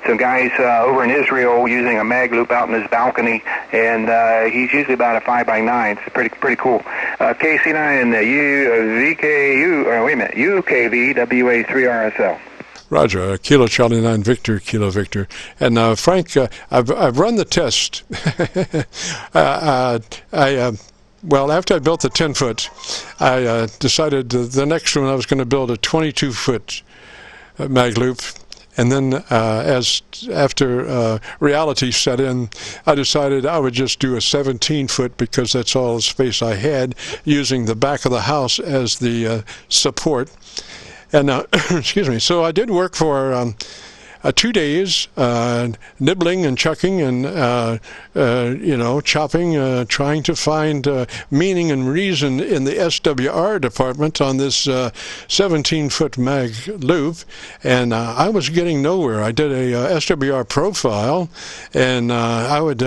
some guys over in Israel using a mag loop out in his balcony, and he's usually about a 5x9. It's pretty cool. KC9 UKV WA3RSL. Roger, Kilo Charlie 9 Victor Kilo Victor. And Frank, I've run the test. Well, after I built the 10-foot, I decided the next one I was going to build a 22-foot mag loop. And then after reality set in, I decided I would just do a 17-foot because that's all the space I had, using the back of the house as the support. And excuse me. So I did work for 2 days, nibbling and chucking and chopping, trying to find meaning and reason in the SWR department on this 17-foot mag loop, and I was getting nowhere. I did a SWR profile, and I would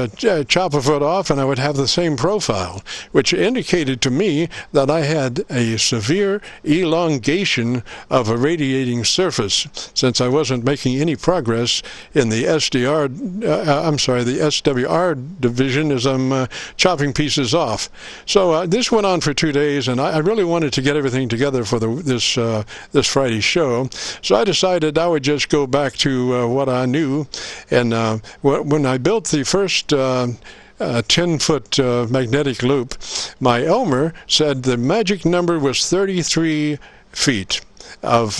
chop a foot off, and I would have the same profile, which indicated to me that I had a severe elongation of a radiating surface, since I wasn't making any progress in the the SWR division as I'm chopping pieces off. So this went on for 2 days, and I really wanted to get everything together for this Friday show. So I decided I would just go back to what I knew, and when I built the first 10-foot magnetic loop, my Elmer said the magic number was 33 feet of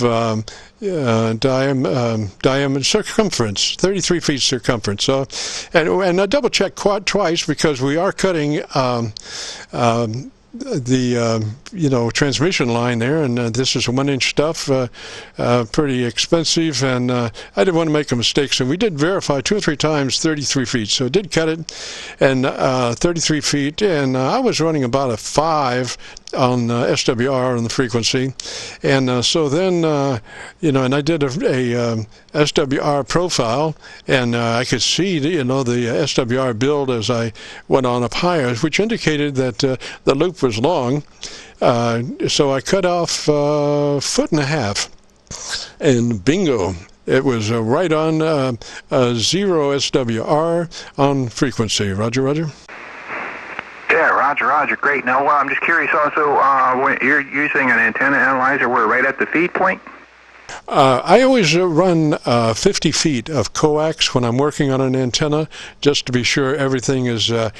diameter circumference, 33 feet circumference. So, and I double checked twice because we are cutting transmission line there, and this is 1-inch stuff, pretty expensive, and I didn't want to make a mistake, so we did verify 2 or 3 times 33 feet, so I did cut it, and 33 feet, and I was running about a 5 on SWR on the frequency, and so then and I did a SWR profile, and I could see the SWR build as I went on up higher, which indicated that the loop was long, so I cut off 1.5 foot, and bingo, it was right on 0 SWR on frequency. Roger, roger. Yeah, roger, great. Now, I'm just curious also, when you're using an antenna analyzer, we're right at the feed point? I always run 50 feet of coax when I'm working on an antenna, just to be sure everything is, there's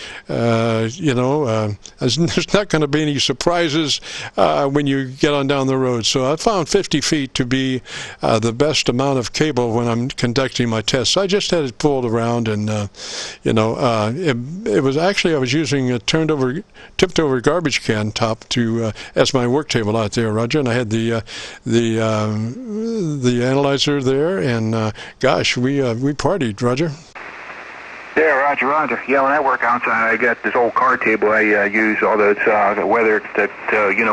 not going to be any surprises when you get on down the road. So I found 50 feet to be the best amount of cable when I'm conducting my tests. I just had it pulled around, and it was actually, I was using a tipped over garbage can top as my work table out there, Roger, and I had the analyzer there, and gosh, we partied, Roger. Yeah, roger. Yeah, when I work outside, I got this old car table I use, although it's weather that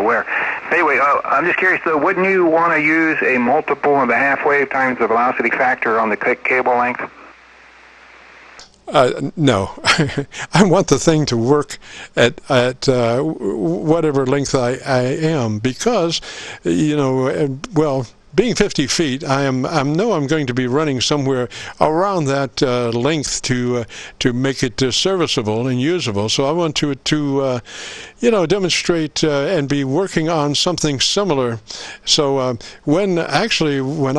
where. Anyway, I'm just curious though, wouldn't you want to use a multiple of the half wave times the velocity factor on the cable length? No, I want the thing to work at whatever length I am, because being 50 feet, I know I'm going to be running somewhere around that length to make it serviceable and usable. So I want to demonstrate and be working on something similar. So when I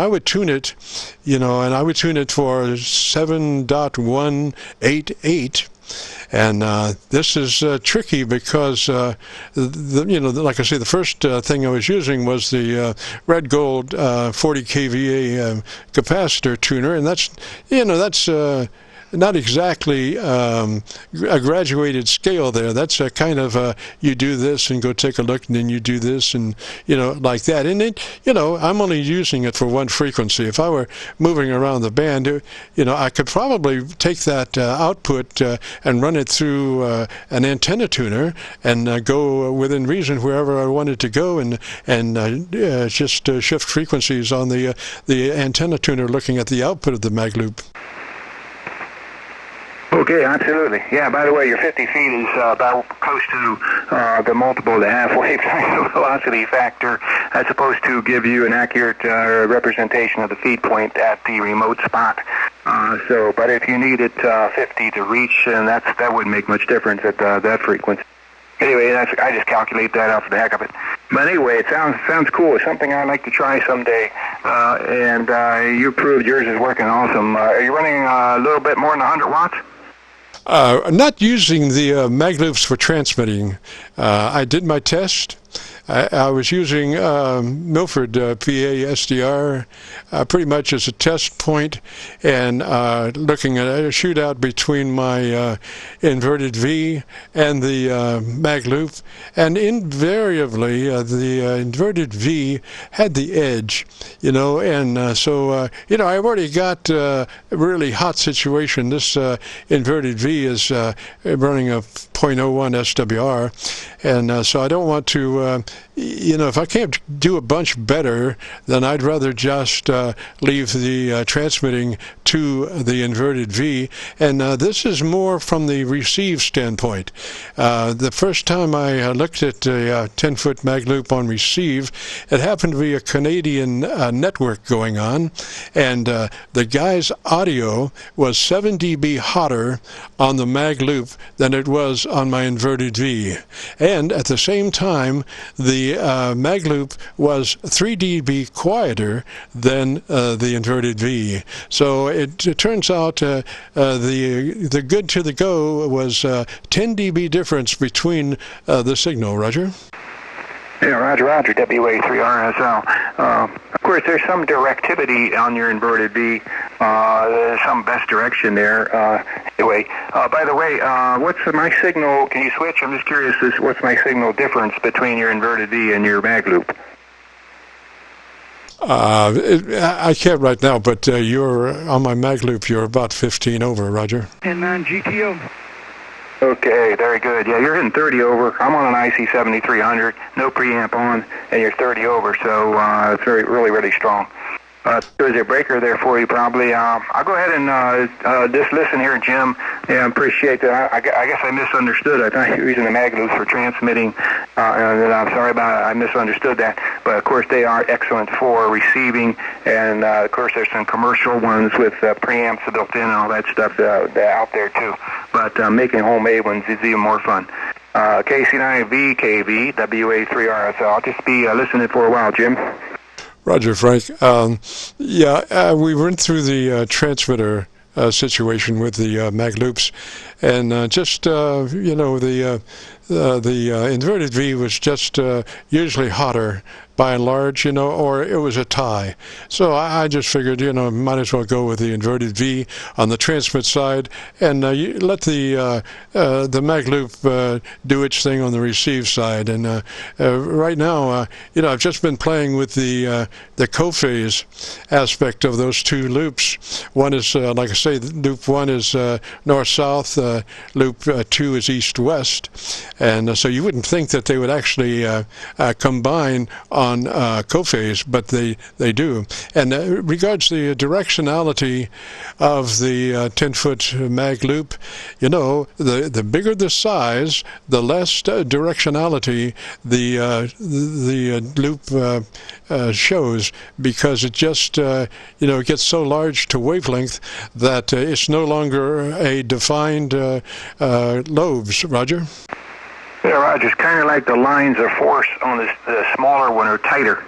would tune it, and I would tune it for 7.188. And this is tricky because, like I say, the first thing I was using was the red gold 40 kVA capacitor tuner, and that's not exactly a graduated scale there. That's a kind of you do this and go take a look, and then you do this, and like that. And I'm only using it for one frequency. If I were moving around the band, I could probably take that output and run it through an antenna tuner and go within reason wherever I wanted to go, and just shift frequencies on the antenna tuner, looking at the output of the mag loop. Okay, absolutely. Yeah, by the way, your 50 feet is about close to the multiple of the half-wave times velocity factor, as opposed to give you an accurate representation of the feed point at the remote spot. But if you needed 50 to reach, and that wouldn't make much difference at that frequency. Anyway, I just calculate that out for the heck of it. But anyway, it sounds cool. It's something I'd like to try someday. And you proved yours is working awesome. Are you running a little bit more than 100 watts? Not using the mag loops for transmitting. I did my test. I was using Milford PA SDR pretty much as a test point, and looking at a shootout between my inverted V and the mag loop, and invariably the inverted V had the edge, and so I've already got a really hot situation. This inverted V is running a 0.01 SWR, and so I don't want to if I can't do a bunch better, then I'd rather just leave the transmitting to the inverted V. And this is more from the receive standpoint. The first time I looked at a 10-foot mag loop on receive, it happened to be a Canadian network going on, and the guy's audio was 7 dB hotter on the mag loop than it was on my inverted V. And at the same time, the mag loop was 3 dB quieter than the inverted V. So it turns out the good to the go was 10 dB difference between the signal. Roger? Yeah, roger, WA3RSL. Of course, there's some directivity on your inverted V. There's some best direction there. Anyway, by the way, what's my signal? Can you switch? I'm just curious. What's my signal difference between your inverted V and your mag loop? I can't right now, but you're on my mag loop. You're about 15 over, Roger. N9 GTO. Okay, very good. Yeah, you're hitting 30 over. I'm on an IC 7300, no preamp on, and you're 30 over, so it's really strong. There's a breaker there for you probably. I'll go ahead and just listen here, Jim. Yeah, I appreciate that. I guess I misunderstood. I thought you were using the mag loops for transmitting, and I'm sorry about it. I misunderstood that. But, of course, they are excellent for receiving, and, of course, there's some commercial ones with preamps built in and all that stuff out there, too. But making homemade ones is even more fun. KC9VKV, WA3RSL. I'll just be listening for a while, Jim. Roger, Frank. We went through the transmitter situation with the mag loops, and the inverted V was just usually hotter by and large, or it was a tie. So I just figured, might as well go with the inverted V on the transmit side, and you let the mag loop do its thing on the receive side. And right now, I've just been playing with the co-phase aspect of those two loops. One is, like I say, loop 1 is north-south, loop 2 is east-west, and so you wouldn't think that they would actually combine on co-phase, but they do. And regards the directionality of the 10-foot mag loop, the bigger the size, the less directionality the loop shows, because it just it gets so large to wavelength that it's no longer a defined lobes. Roger? Yeah, Roger. It's kind of like the lines of force on the smaller one are tighter.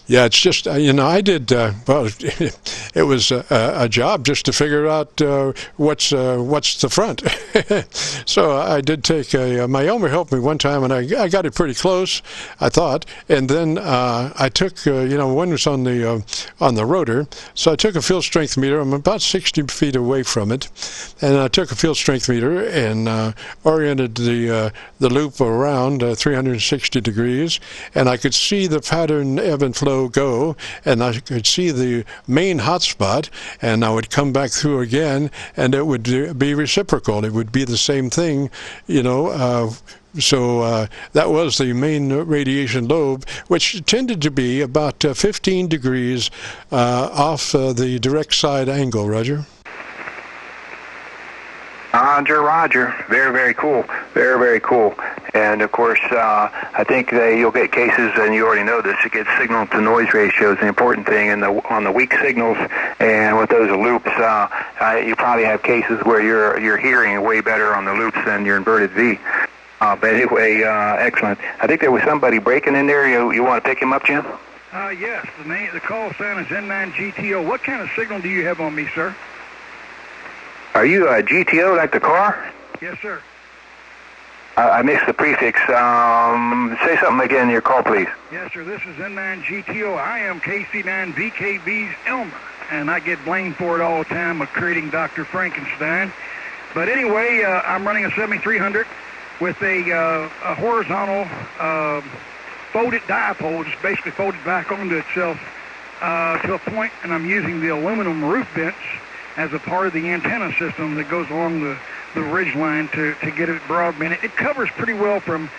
Yeah, it's just, I did, it was a job just to figure out what's the front. So I did take my Elmer helped me one time, and I got it pretty close, I thought, and then I took, one was on the rotor, so I took a field strength meter. I'm about 60 feet away from it, and I took a field strength meter and oriented the loop around 360 degrees, and I could see the pattern ebb and flow go, and I could see the main hotspot, and I would come back through again, and it would be reciprocal. It would be the same thing, so that was the main radiation lobe, which tended to be about 15 degrees off the direct side angle. Roger? Roger. Very, very cool. Very, very cool. And, of course, I think you'll get cases, and you already know this, you get signal-to-noise ratio is the important thing. And on the weak signals and with those loops, you probably have cases where you're hearing way better on the loops than your inverted V. But anyway, excellent. I think there was somebody breaking in there. You want to pick him up, Jim? Yes. The call sign is N9 GTO. What kind of signal do you have on me, sir? Are you a GTO like the car? Yes, sir. I missed the prefix. Say something again in your call, please. Yes, sir. This is N9 GTO. I am KC9VKV's Elmer, and I get blamed for it all the time of creating Dr. Frankenstein. But anyway, I'm running a 7300 with a horizontal folded dipole, just basically folded back onto itself to a point, and I'm using the aluminum roof vents as a part of the antenna system that goes along the ridge line to get it broadband. It covers pretty well from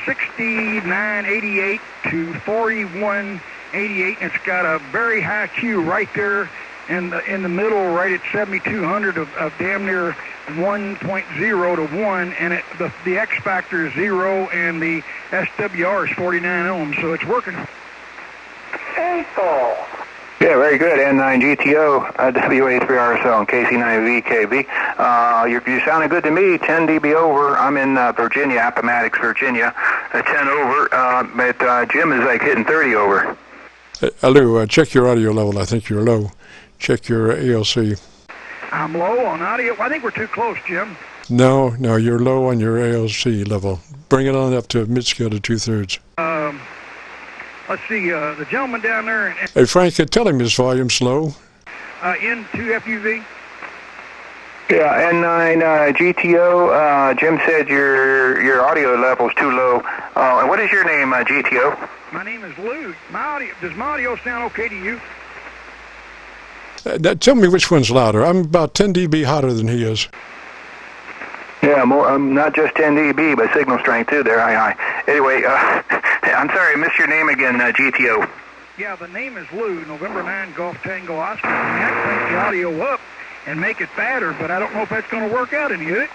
6988 to 4188, and it's got a very high Q right there in the middle, right at 7200 of damn near 1.0 to 1, and the X factor is 0, and the SWR is 49 ohms, so it's working. Yeah, very good. N9 GTO, WA3RSL, and KC9VKV. You're sounding good to me. 10 dB over. I'm in Virginia, Appomattox, Virginia. 10 over, but Jim is like hitting 30 over. Lou, check your audio level. I think you're low. Check your ALC. I'm low on audio. I think we're too close, Jim. No, you're low on your ALC level. Bring it on up to mid-scale to 2/3. let's see, the gentleman down there. Hey, Frank, tell him his volume's low. N2FUV. Yeah, N9 GTO. Jim said your audio level's too low. And what is your name, GTO? My name is Lou. Does my audio sound okay to you? Tell me which one's louder. I'm about 10 dB hotter than he is. Yeah, more. Not just 10 dB, but signal strength too. There, hi. Anyway, I'm sorry, I missed your name again, GTO. Yeah, the name is Lou. November 9 Golf Tango Oscar. I have to crank the audio up and make it fatter, but I don't know if that's going to work out any, is it?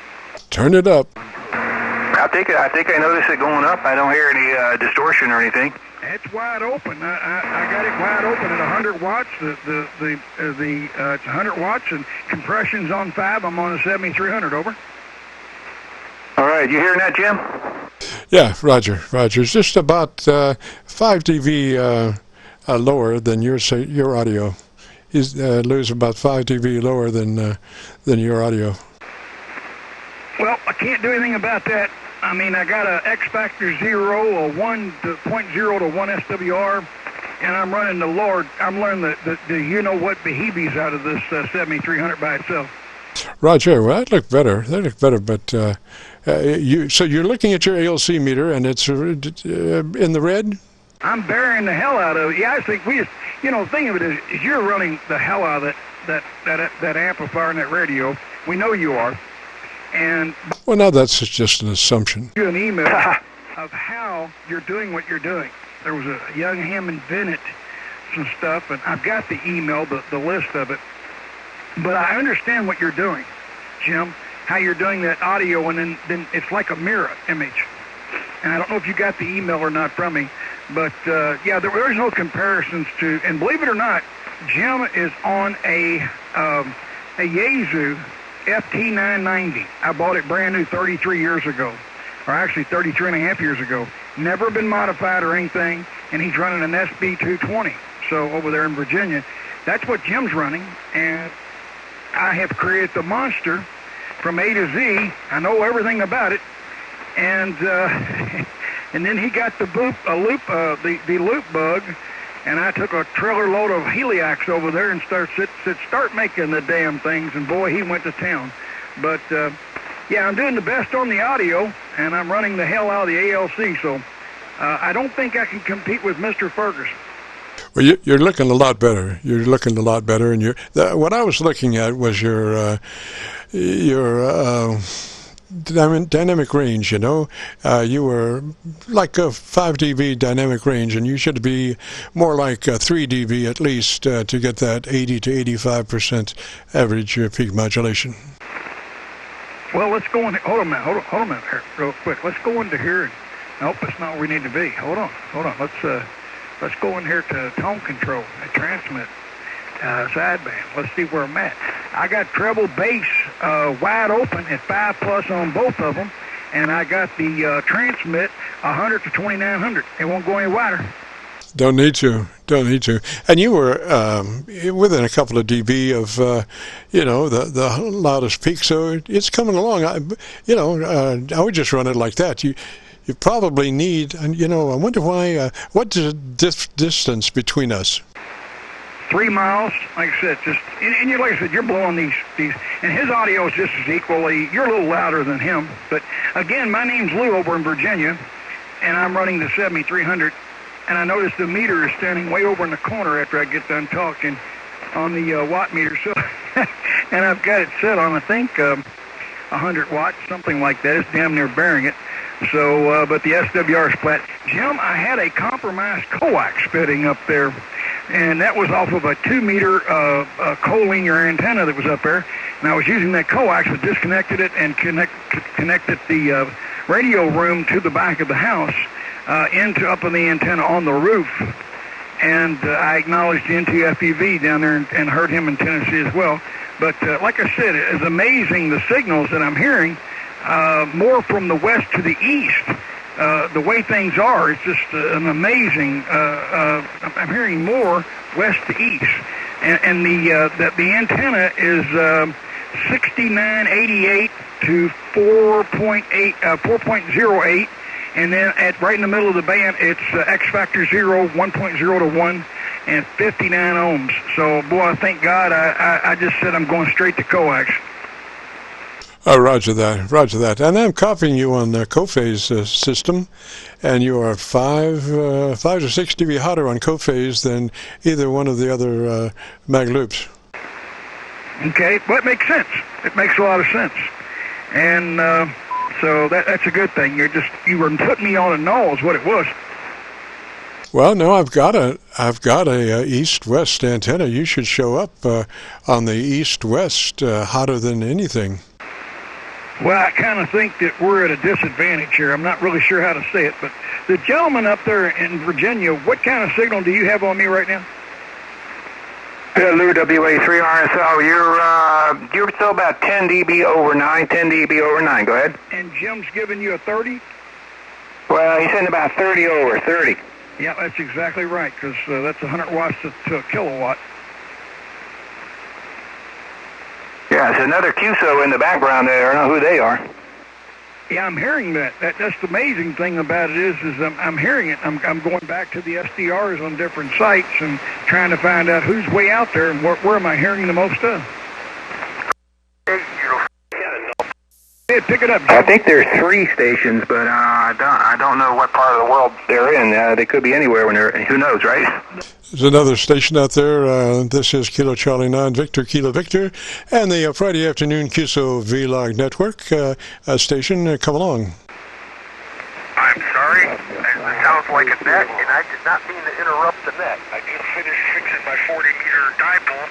Turn it up. I think I noticed it going up. I don't hear any distortion or anything. It's wide open. I got it wide open at 100 watts. It's 100 watts and compression's on 5. I'm on a 7300. Over. All right, you hearing that, Jim? Yeah, Roger. It's just about 5 dB lower than your audio. He's Lou's about 5 dB lower than your audio. Well, I can't do anything about that. I mean, I got a X factor 0, a 1.0 to 1 SWR, and I'm running the Lord. I'm learning the you know what beheebies out of this 7300 by itself. Roger, well, that looked better. But so you're looking at your ALC meter, and it's in the red? I'm burying the hell out of it. Yeah, I think we just, the thing of it is you're running the hell out of that amplifier and that radio. We know you are. And well, now that's just an assumption. You an email of how you're doing what you're doing. There was a young ham invented some stuff, and I've got the email, the list of it. But I understand what you're doing, Jim, how you're doing that audio, and then it's like a mirror image. And I don't know if you got the email or not from me, but yeah, there's no comparisons to. And believe it or not, Jim is on a Yaesu FT990. I bought it brand new 33 years ago, or actually 33 and a half years ago. Never been modified or anything, and he's running an SB220. So over there in Virginia, that's what Jim's running, and I have created the monster from A to Z. I know everything about it, and and then he got the loop bug. And I took a trailer load of Heliax over there and said, start making the damn things. And boy, he went to town. But, yeah, I'm doing the best on the audio, and I'm running the hell out of the ALC. So I don't think I can compete with Mr. Ferguson. Well, you're looking a lot better. And what I was looking at was your dynamic range. You were like a 5 dB dynamic range, and you should be more like 3 dB at least to get that 80 to 85% average peak modulation. Well, let's go in. Hold on a minute here, real quick. Let's go into here. Nope, that's not where we need to be. Hold on. Let's go in here to tone control and transmit sideband. Let's see where I'm at. I got treble bass wide open at 5+ on both of them, and I got the transmit 100 to 2900. It won't go any wider. Don't need to. And you were within a couple of dB of, the loudest peak, so it's coming along. I would just run it like that. You probably need, I wonder why, what's the distance between us? 3 miles, like I said, like I said, you're blowing these, and his audio is just as equally, you're a little louder than him, but again, my name's Lou over in Virginia, and I'm running the 7300, and I noticed the meter is standing way over in the corner after I get done talking on the watt meter, so, and I've got it set on, I think, 100 watts, something like that. It's damn near bearing it. So, but the SWR is flat. Jim, I had a compromised coax fitting up there, and that was off of a 2-meter collinear antenna that was up there, and I was using that coax, but disconnected it and connected the radio room to the back of the house, up in the antenna on the roof, and I acknowledged the N2FUV down there and heard him in Tennessee as well. But like I said, it's amazing the signals that I'm hearing, more from the west to the east. The way things are, it's just an amazing. I'm hearing more west to east, and the antenna is 6988 to 4.08, And then right in the middle of the band, it's X Factor 0, 1.0 to 1, and 59 ohms. So, boy, thank God I just said I'm going straight to coax. Roger that. And I'm copying you on the co-phase system, and you are 5 to 6 dB hotter on co-phase than either one of the other mag loops. Okay, well, it makes sense. It makes a lot of sense. And so that's a good thing. You were putting me on a null is what it was. Well, no, I've got a east-west antenna. You should show up on the east-west hotter than anything. Well, I kind of think that we're at a disadvantage here. I'm not really sure how to say it, but the gentleman up there in Virginia, what kind of signal do you have on me right now? Lou WA3 RSL, you're still about 10 dB over 9, 10 dB over 9. Go ahead. And Jim's giving you a 30? Well, he's saying about 30 over 30. Yeah, that's exactly right, because that's 100 watts to a kilowatt. Yeah, it's another QSO in the background there. I don't know who they are. Yeah, I'm hearing that. That's the amazing thing about it is I'm hearing it. I'm going back to the SDRs on different sites and trying to find out who's way out there and where am I hearing the most of. Hey, pick it up, Jim. I think there's 3 stations, but I don't know what part of the world they're in. They could be anywhere when they're. Who knows, right? There's another station out there. This is Kilo Charlie 9 Victor Kilo Victor, and the Friday afternoon QSO-VLOG network station. Come along. I'm sorry. It sounds like a net, and I did not mean to interrupt the net. I just finished fixing my 40-meter dipole,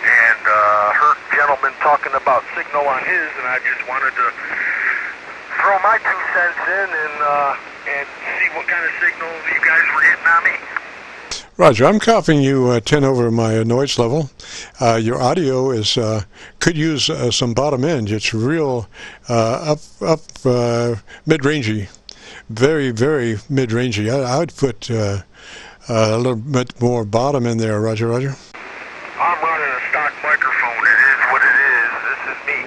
and heard gentleman talking about signal on his, and I just wanted to throw my 2 cents in and see what kind of signal you guys were getting on me. Roger, I'm copying you 10 over my noise level. Your audio is could use some bottom end. It's real up mid-rangey, very mid-rangey. I would put a little bit more bottom in there. Roger. I'm running a stock microphone. It is what it is. This is me.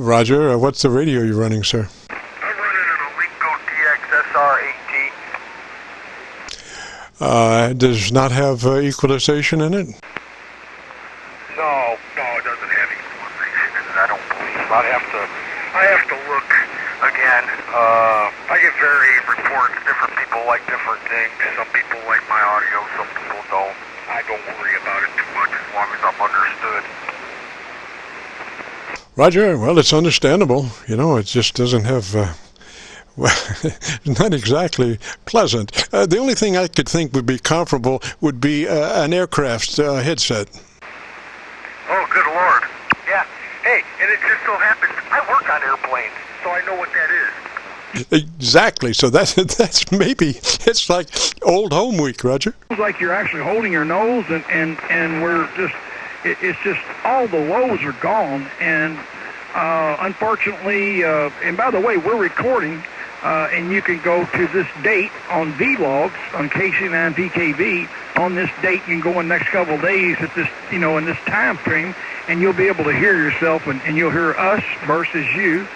Roger, what's the radio you're running, sir? I'm running an Alinco DX-SR-18. Does not have equalization in it? No, it doesn't have equalization in it, I don't believe. I have to look again. I get varying reports. Different people like different things. Some people like my audio, some people don't. I don't worry about it too much as long as I'm understood. Roger, well, it's understandable. You know, it just doesn't have... well, not exactly pleasant. The only thing I could think would be comparable would be an aircraft headset. Oh, good Lord. Yeah. Hey, and it just so happens I work on airplanes, so I know what that is. Exactly. So that's maybe, it's like old home week, Roger. It's like you're actually holding your nose and we're just, it's just all the lows are gone. And unfortunately, and by the way, we're recording. And you can go to this date on vlogs on KC9VKV. On this date, you can go in the next couple of days at this, in this time frame, and you'll be able to hear yourself, and you'll hear us versus you.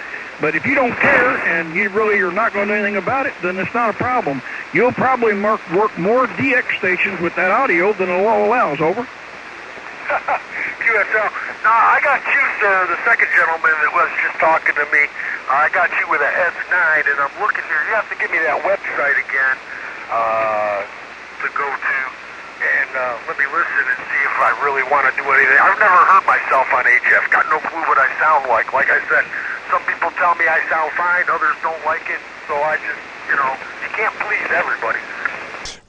But if you don't care and you really are not going to do anything about it, then it's not a problem. You'll probably work more DX stations with that audio than the law allows. Over. QSL. I got you, sir, the second gentleman that was just talking to me. I got you with a S9, and I'm looking here. You have to give me that website again to go to, and let me listen and see if I really want to do anything. I've never heard myself on HF. Got no clue what I sound like. Like I said, some people tell me I sound fine, others don't like it. So I just, you can't please everybody.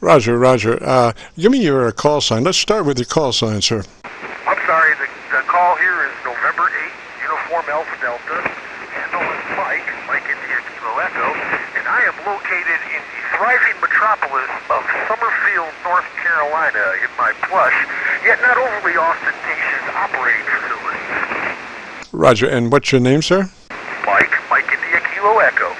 Roger. Give me your call sign. Let's start with your call sign, sir. I'm sorry, the call here is November 8th, Uniform Alpha Delta. Handle is Mike India Kilo Echo, and I am located in the thriving metropolis of Summerfield, North Carolina, in my plush, yet not overly ostentatious operating facility. Roger, and what's your name, sir? Mike India Kilo Echo.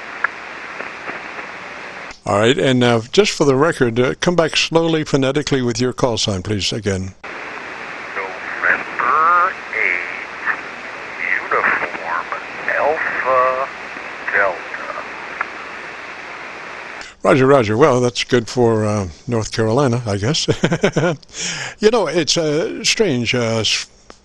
All right, and now, just for the record, come back slowly, phonetically with your call sign, please, again. November 8th, Uniform Alpha Delta. Roger, Roger. Well, that's good for North Carolina, I guess. You know, it's strange.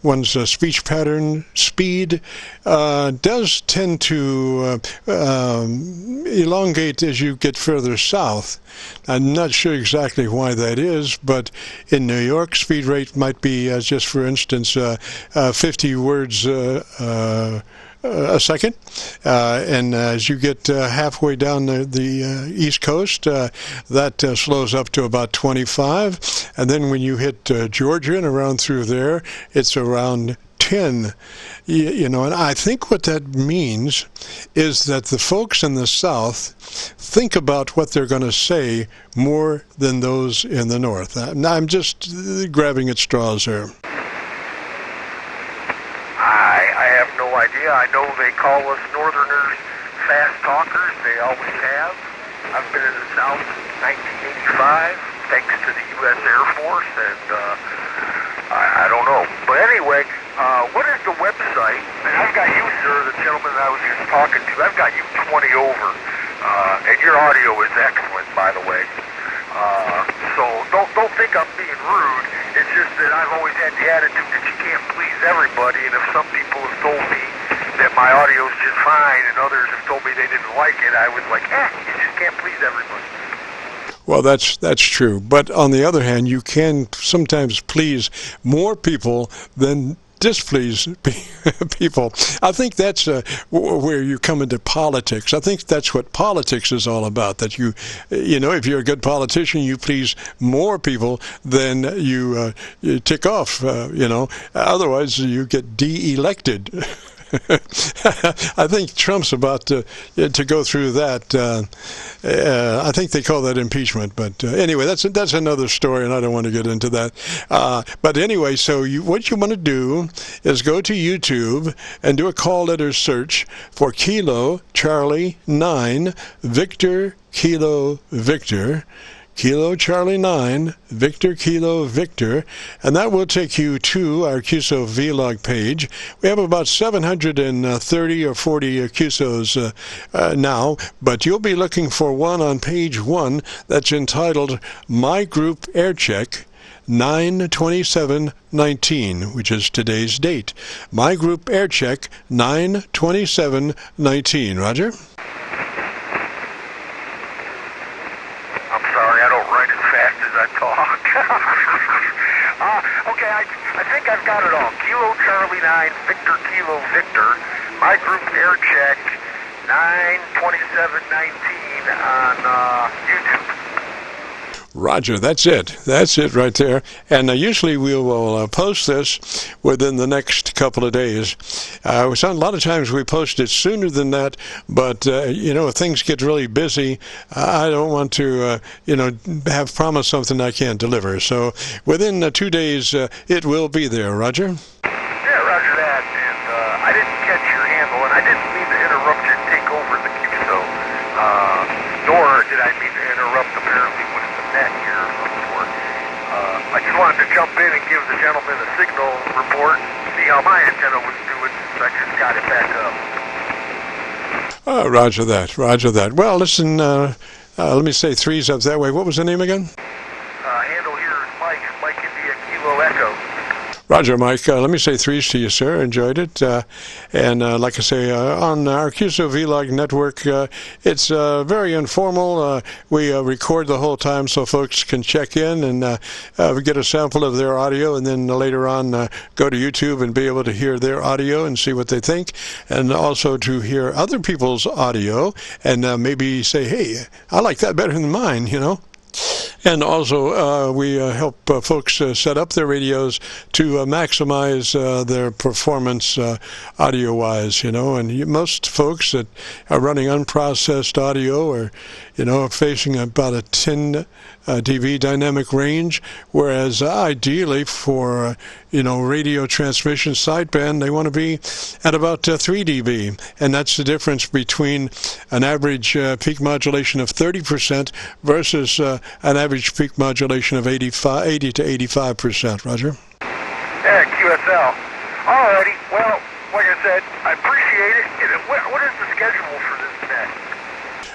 One's speech pattern speed does tend to elongate as you get further south. I'm not sure exactly why that is, but in New York, speed rate might be, just for instance, 50 words a second, and as you get halfway down the East Coast, that slows up to about 25, and then when you hit Georgia and around through there, it's around 10. You know, and I think what that means is that the folks in the South think about what they're going to say more than those in the North. I'm just grabbing at straws here. I have no idea. I know they call us Northerners fast talkers. They always have. I've been in the South since 1985, thanks to the U.S. Air Force, and I don't know. But anyway, what is the website? And I've got you, sir, the gentleman that I was just talking to. I've got you 20 over, and your audio is excellent, by the way. So don't think I'm being rude. It's just that I've always had the attitude that you can't please everybody, and if some people have told me that my audio's just fine and others have told me they didn't like it, I was like, you just can't please everybody. Well, that's true. But on the other hand, you can sometimes please more people than displease people. I think that's where you come into politics. I think that's what politics is all about, that you know, if you're a good politician, you please more people than you tick off, you know. Otherwise, you get de-elected. I think Trump's about to go through that. I think they call that impeachment. But anyway, that's another story, and I don't want to get into that. But anyway, so what you want to do is go to YouTube and do a call letter search for Kilo Charlie 9 Victor Kilo Victor. Kilo Charlie 9, Victor Kilo Victor, and that will take you to our QSO-VLOG page. We have about 730 or 40 QSOs now, but you'll be looking for one on page 1 that's entitled My Group Aircheck 9/27/19, which is today's date. My Group Aircheck 9/27/19. Roger? Okay, I think I've got it all. Kilo Charlie 9, Victor Kilo Victor. My group Aircheck 9/27/19 on YouTube. Roger, that's it. That's it right there. And usually we will post this within the next couple of days. A lot of times we post it sooner than that, but, you know, if things get really busy, I don't want to, you know, have promised something I can't deliver. So within 2 days, it will be there. Roger? Yeah, roger that. And I didn't catch your handle, and I didn't mean to interrupt you and take over the QSO, nor did I mean to interrupt apparently with the net here before. I just wanted to jump in and give the gentleman a signal report, see how my antenna was doing since I just got it back up. Roger that, roger that. Well, listen, let me say threes up that way. What was the name again? Handle here is Mike India Kilo Echo. Roger, Mike. Let me say threes to you, sir. Enjoyed it. And like I say, on our QSO-VLOG network, it's very informal. We record the whole time so folks can check in and get a sample of their audio, and then later on go to YouTube and be able to hear their audio and see what they think, and also to hear other people's audio and maybe say, hey, I like that better than mine, you know. And also, we help folks set up their radios to maximize their performance audio-wise, you know. And most folks that are running unprocessed audio are, you know, facing about a 10 dB dynamic range, whereas ideally for, you know, radio transmission sideband, they want to be at about 3 dB. And that's the difference between an average peak modulation of 30% versus an average peak modulation of 80 to 85%. Roger? Yeah, QSL. Alrighty. Well, like I said, I appreciate it. What is the schedule for this net?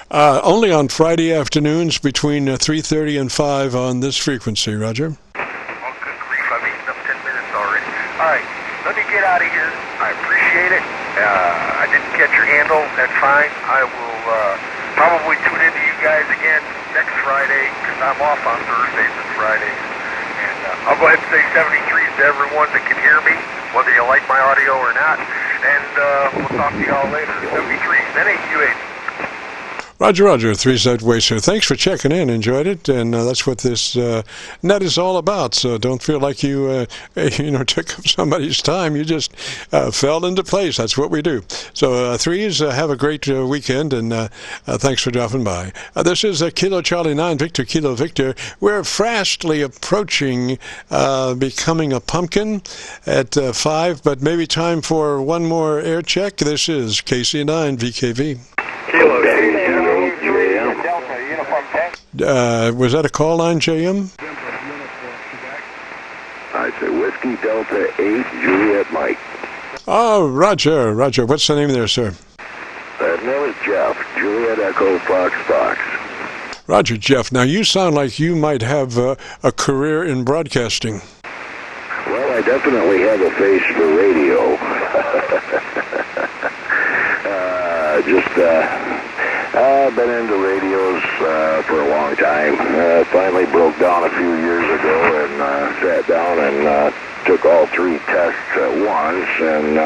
Only on Friday afternoons between 3:30 and 5 on this frequency, Roger. Oh, good grief, I've eaten up 10 minutes already. All right, let me get out of here. I appreciate it. I didn't catch your handle. That's fine. I will probably tune into you guys again next Friday because I'm off on Thursdays and Fridays. And I'll go ahead and say 73s to everyone that can hear me, whether you like my audio or not. And we'll talk to y'all later. 73s, NAQ8. Roger, Roger, 3Z Waster. Thanks for checking in. Enjoyed it, and that's what this net is all about. So don't feel like you, took up somebody's time. You just fell into place. That's what we do. So threes, have a great weekend, and thanks for dropping by. This is Kilo Charlie 9 Victor Kilo Victor. We're fastly approaching becoming a pumpkin at 5, but maybe time for one more air check. This is KC9VKV. Kilo Was that a call line, JM? I said Whiskey Delta 8, Juliet Mike. Oh, Roger, Roger. What's the name there, sir? That name is Jeff, Juliet Echo Fox Fox. Roger, Jeff. Now, you sound like you might have a career in broadcasting. Well, I definitely have a face for radio. I've been into radios for a long time. Finally broke down a few years ago and sat down and took all 3 tests at once and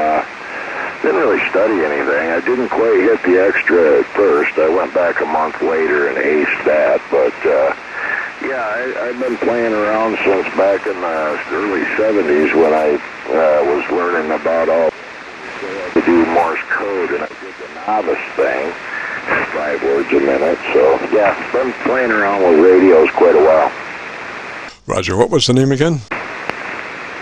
didn't really study anything. I didn't quite hit the extra at first. I went back a month later and aced that, but I've been playing around since back in the early 70s when I was learning about all to do Morse code, and I did the novice thing, 5 words a minute. So been playing around with radios quite a while. Roger, what was the name again?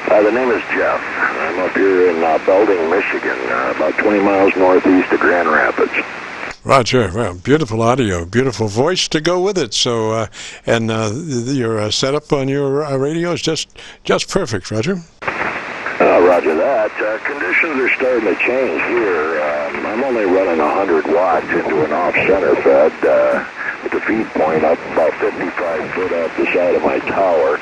The name is Jeff. I'm up here in Belding, Michigan, about 20 miles northeast of Grand Rapids. Roger, well, beautiful audio, beautiful voice to go with it. So, your setup on your radio is just perfect, Roger. Roger that. Conditions are starting to change here. I'm only running 100 watts into an off-center fed with the feed point up about 55 foot off the side of my tower.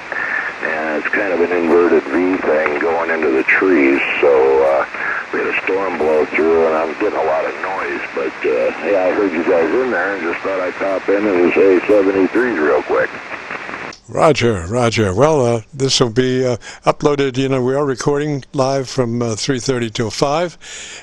And it's kind of an inverted V thing going into the trees. So we had a storm blow through, and I'm getting a lot of noise. But, I heard you guys in there and just thought I'd pop in and say 73s real quick. Roger, Roger. Well, this will be uploaded. We are recording live from 3:30 till 5,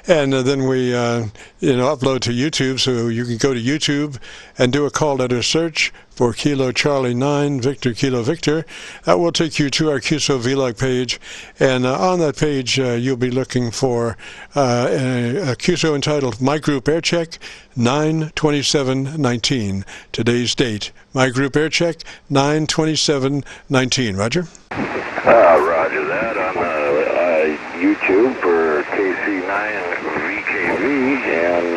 and then we, upload to YouTube. So you can go to YouTube and do a call letter search for Kilo Charlie 9 Victor Kilo Victor. That will take you to our QSO-VLOG page, and on that page you'll be looking for a QSO entitled My Group Aircheck 9/27/19. Today's date. My Group Aircheck 9/27/19. Roger? Roger that on YouTube for KC9VKV, and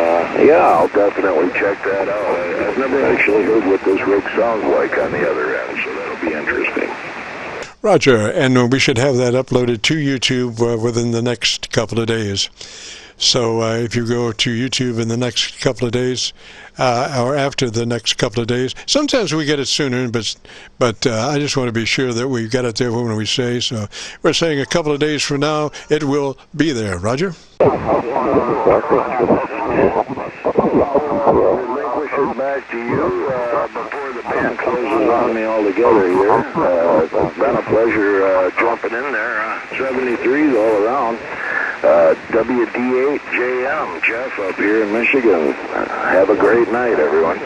I'll definitely check that out. I've never actually heard what this rig sounds like on the other end, so that'll be interesting. Roger, and we should have that uploaded to YouTube within the next couple of days. So if you go to YouTube in the next couple of days, or after the next couple of days, sometimes we get it sooner, but I just want to be sure that we got it there when we say. So we're saying a couple of days from now, it will be there. Roger? Back to you before the band closes on me altogether here. It's been a pleasure jumping in there. 73s all around. WD8JM, Jeff up here in Michigan. Have a great night, everyone.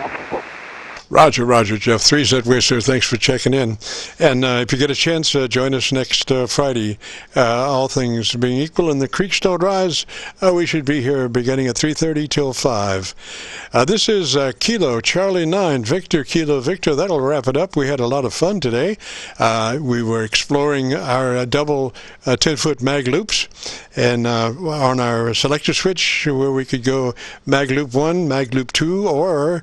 Roger, Roger, Jeff. 3Z Whistler, thanks for checking in. And if you get a chance, join us next Friday. All things being equal and the creek still rise, we should be here beginning at 3:30 till 5. This is Kilo Charlie 9 Victor Kilo Victor. That'll wrap it up. We had a lot of fun today. We were exploring our double 10-foot mag loops, and on our selector switch where we could go mag loop 1, mag loop 2, or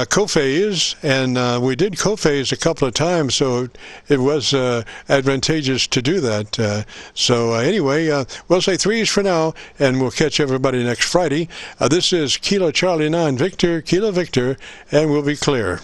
co-phase, and we did co-phase a couple of times, so it was advantageous to do that. So anyway, we'll say 3s for now, and we'll catch everybody next Friday. This is Kilo Charlie 9 Victor, Kilo Victor, and we'll be clear.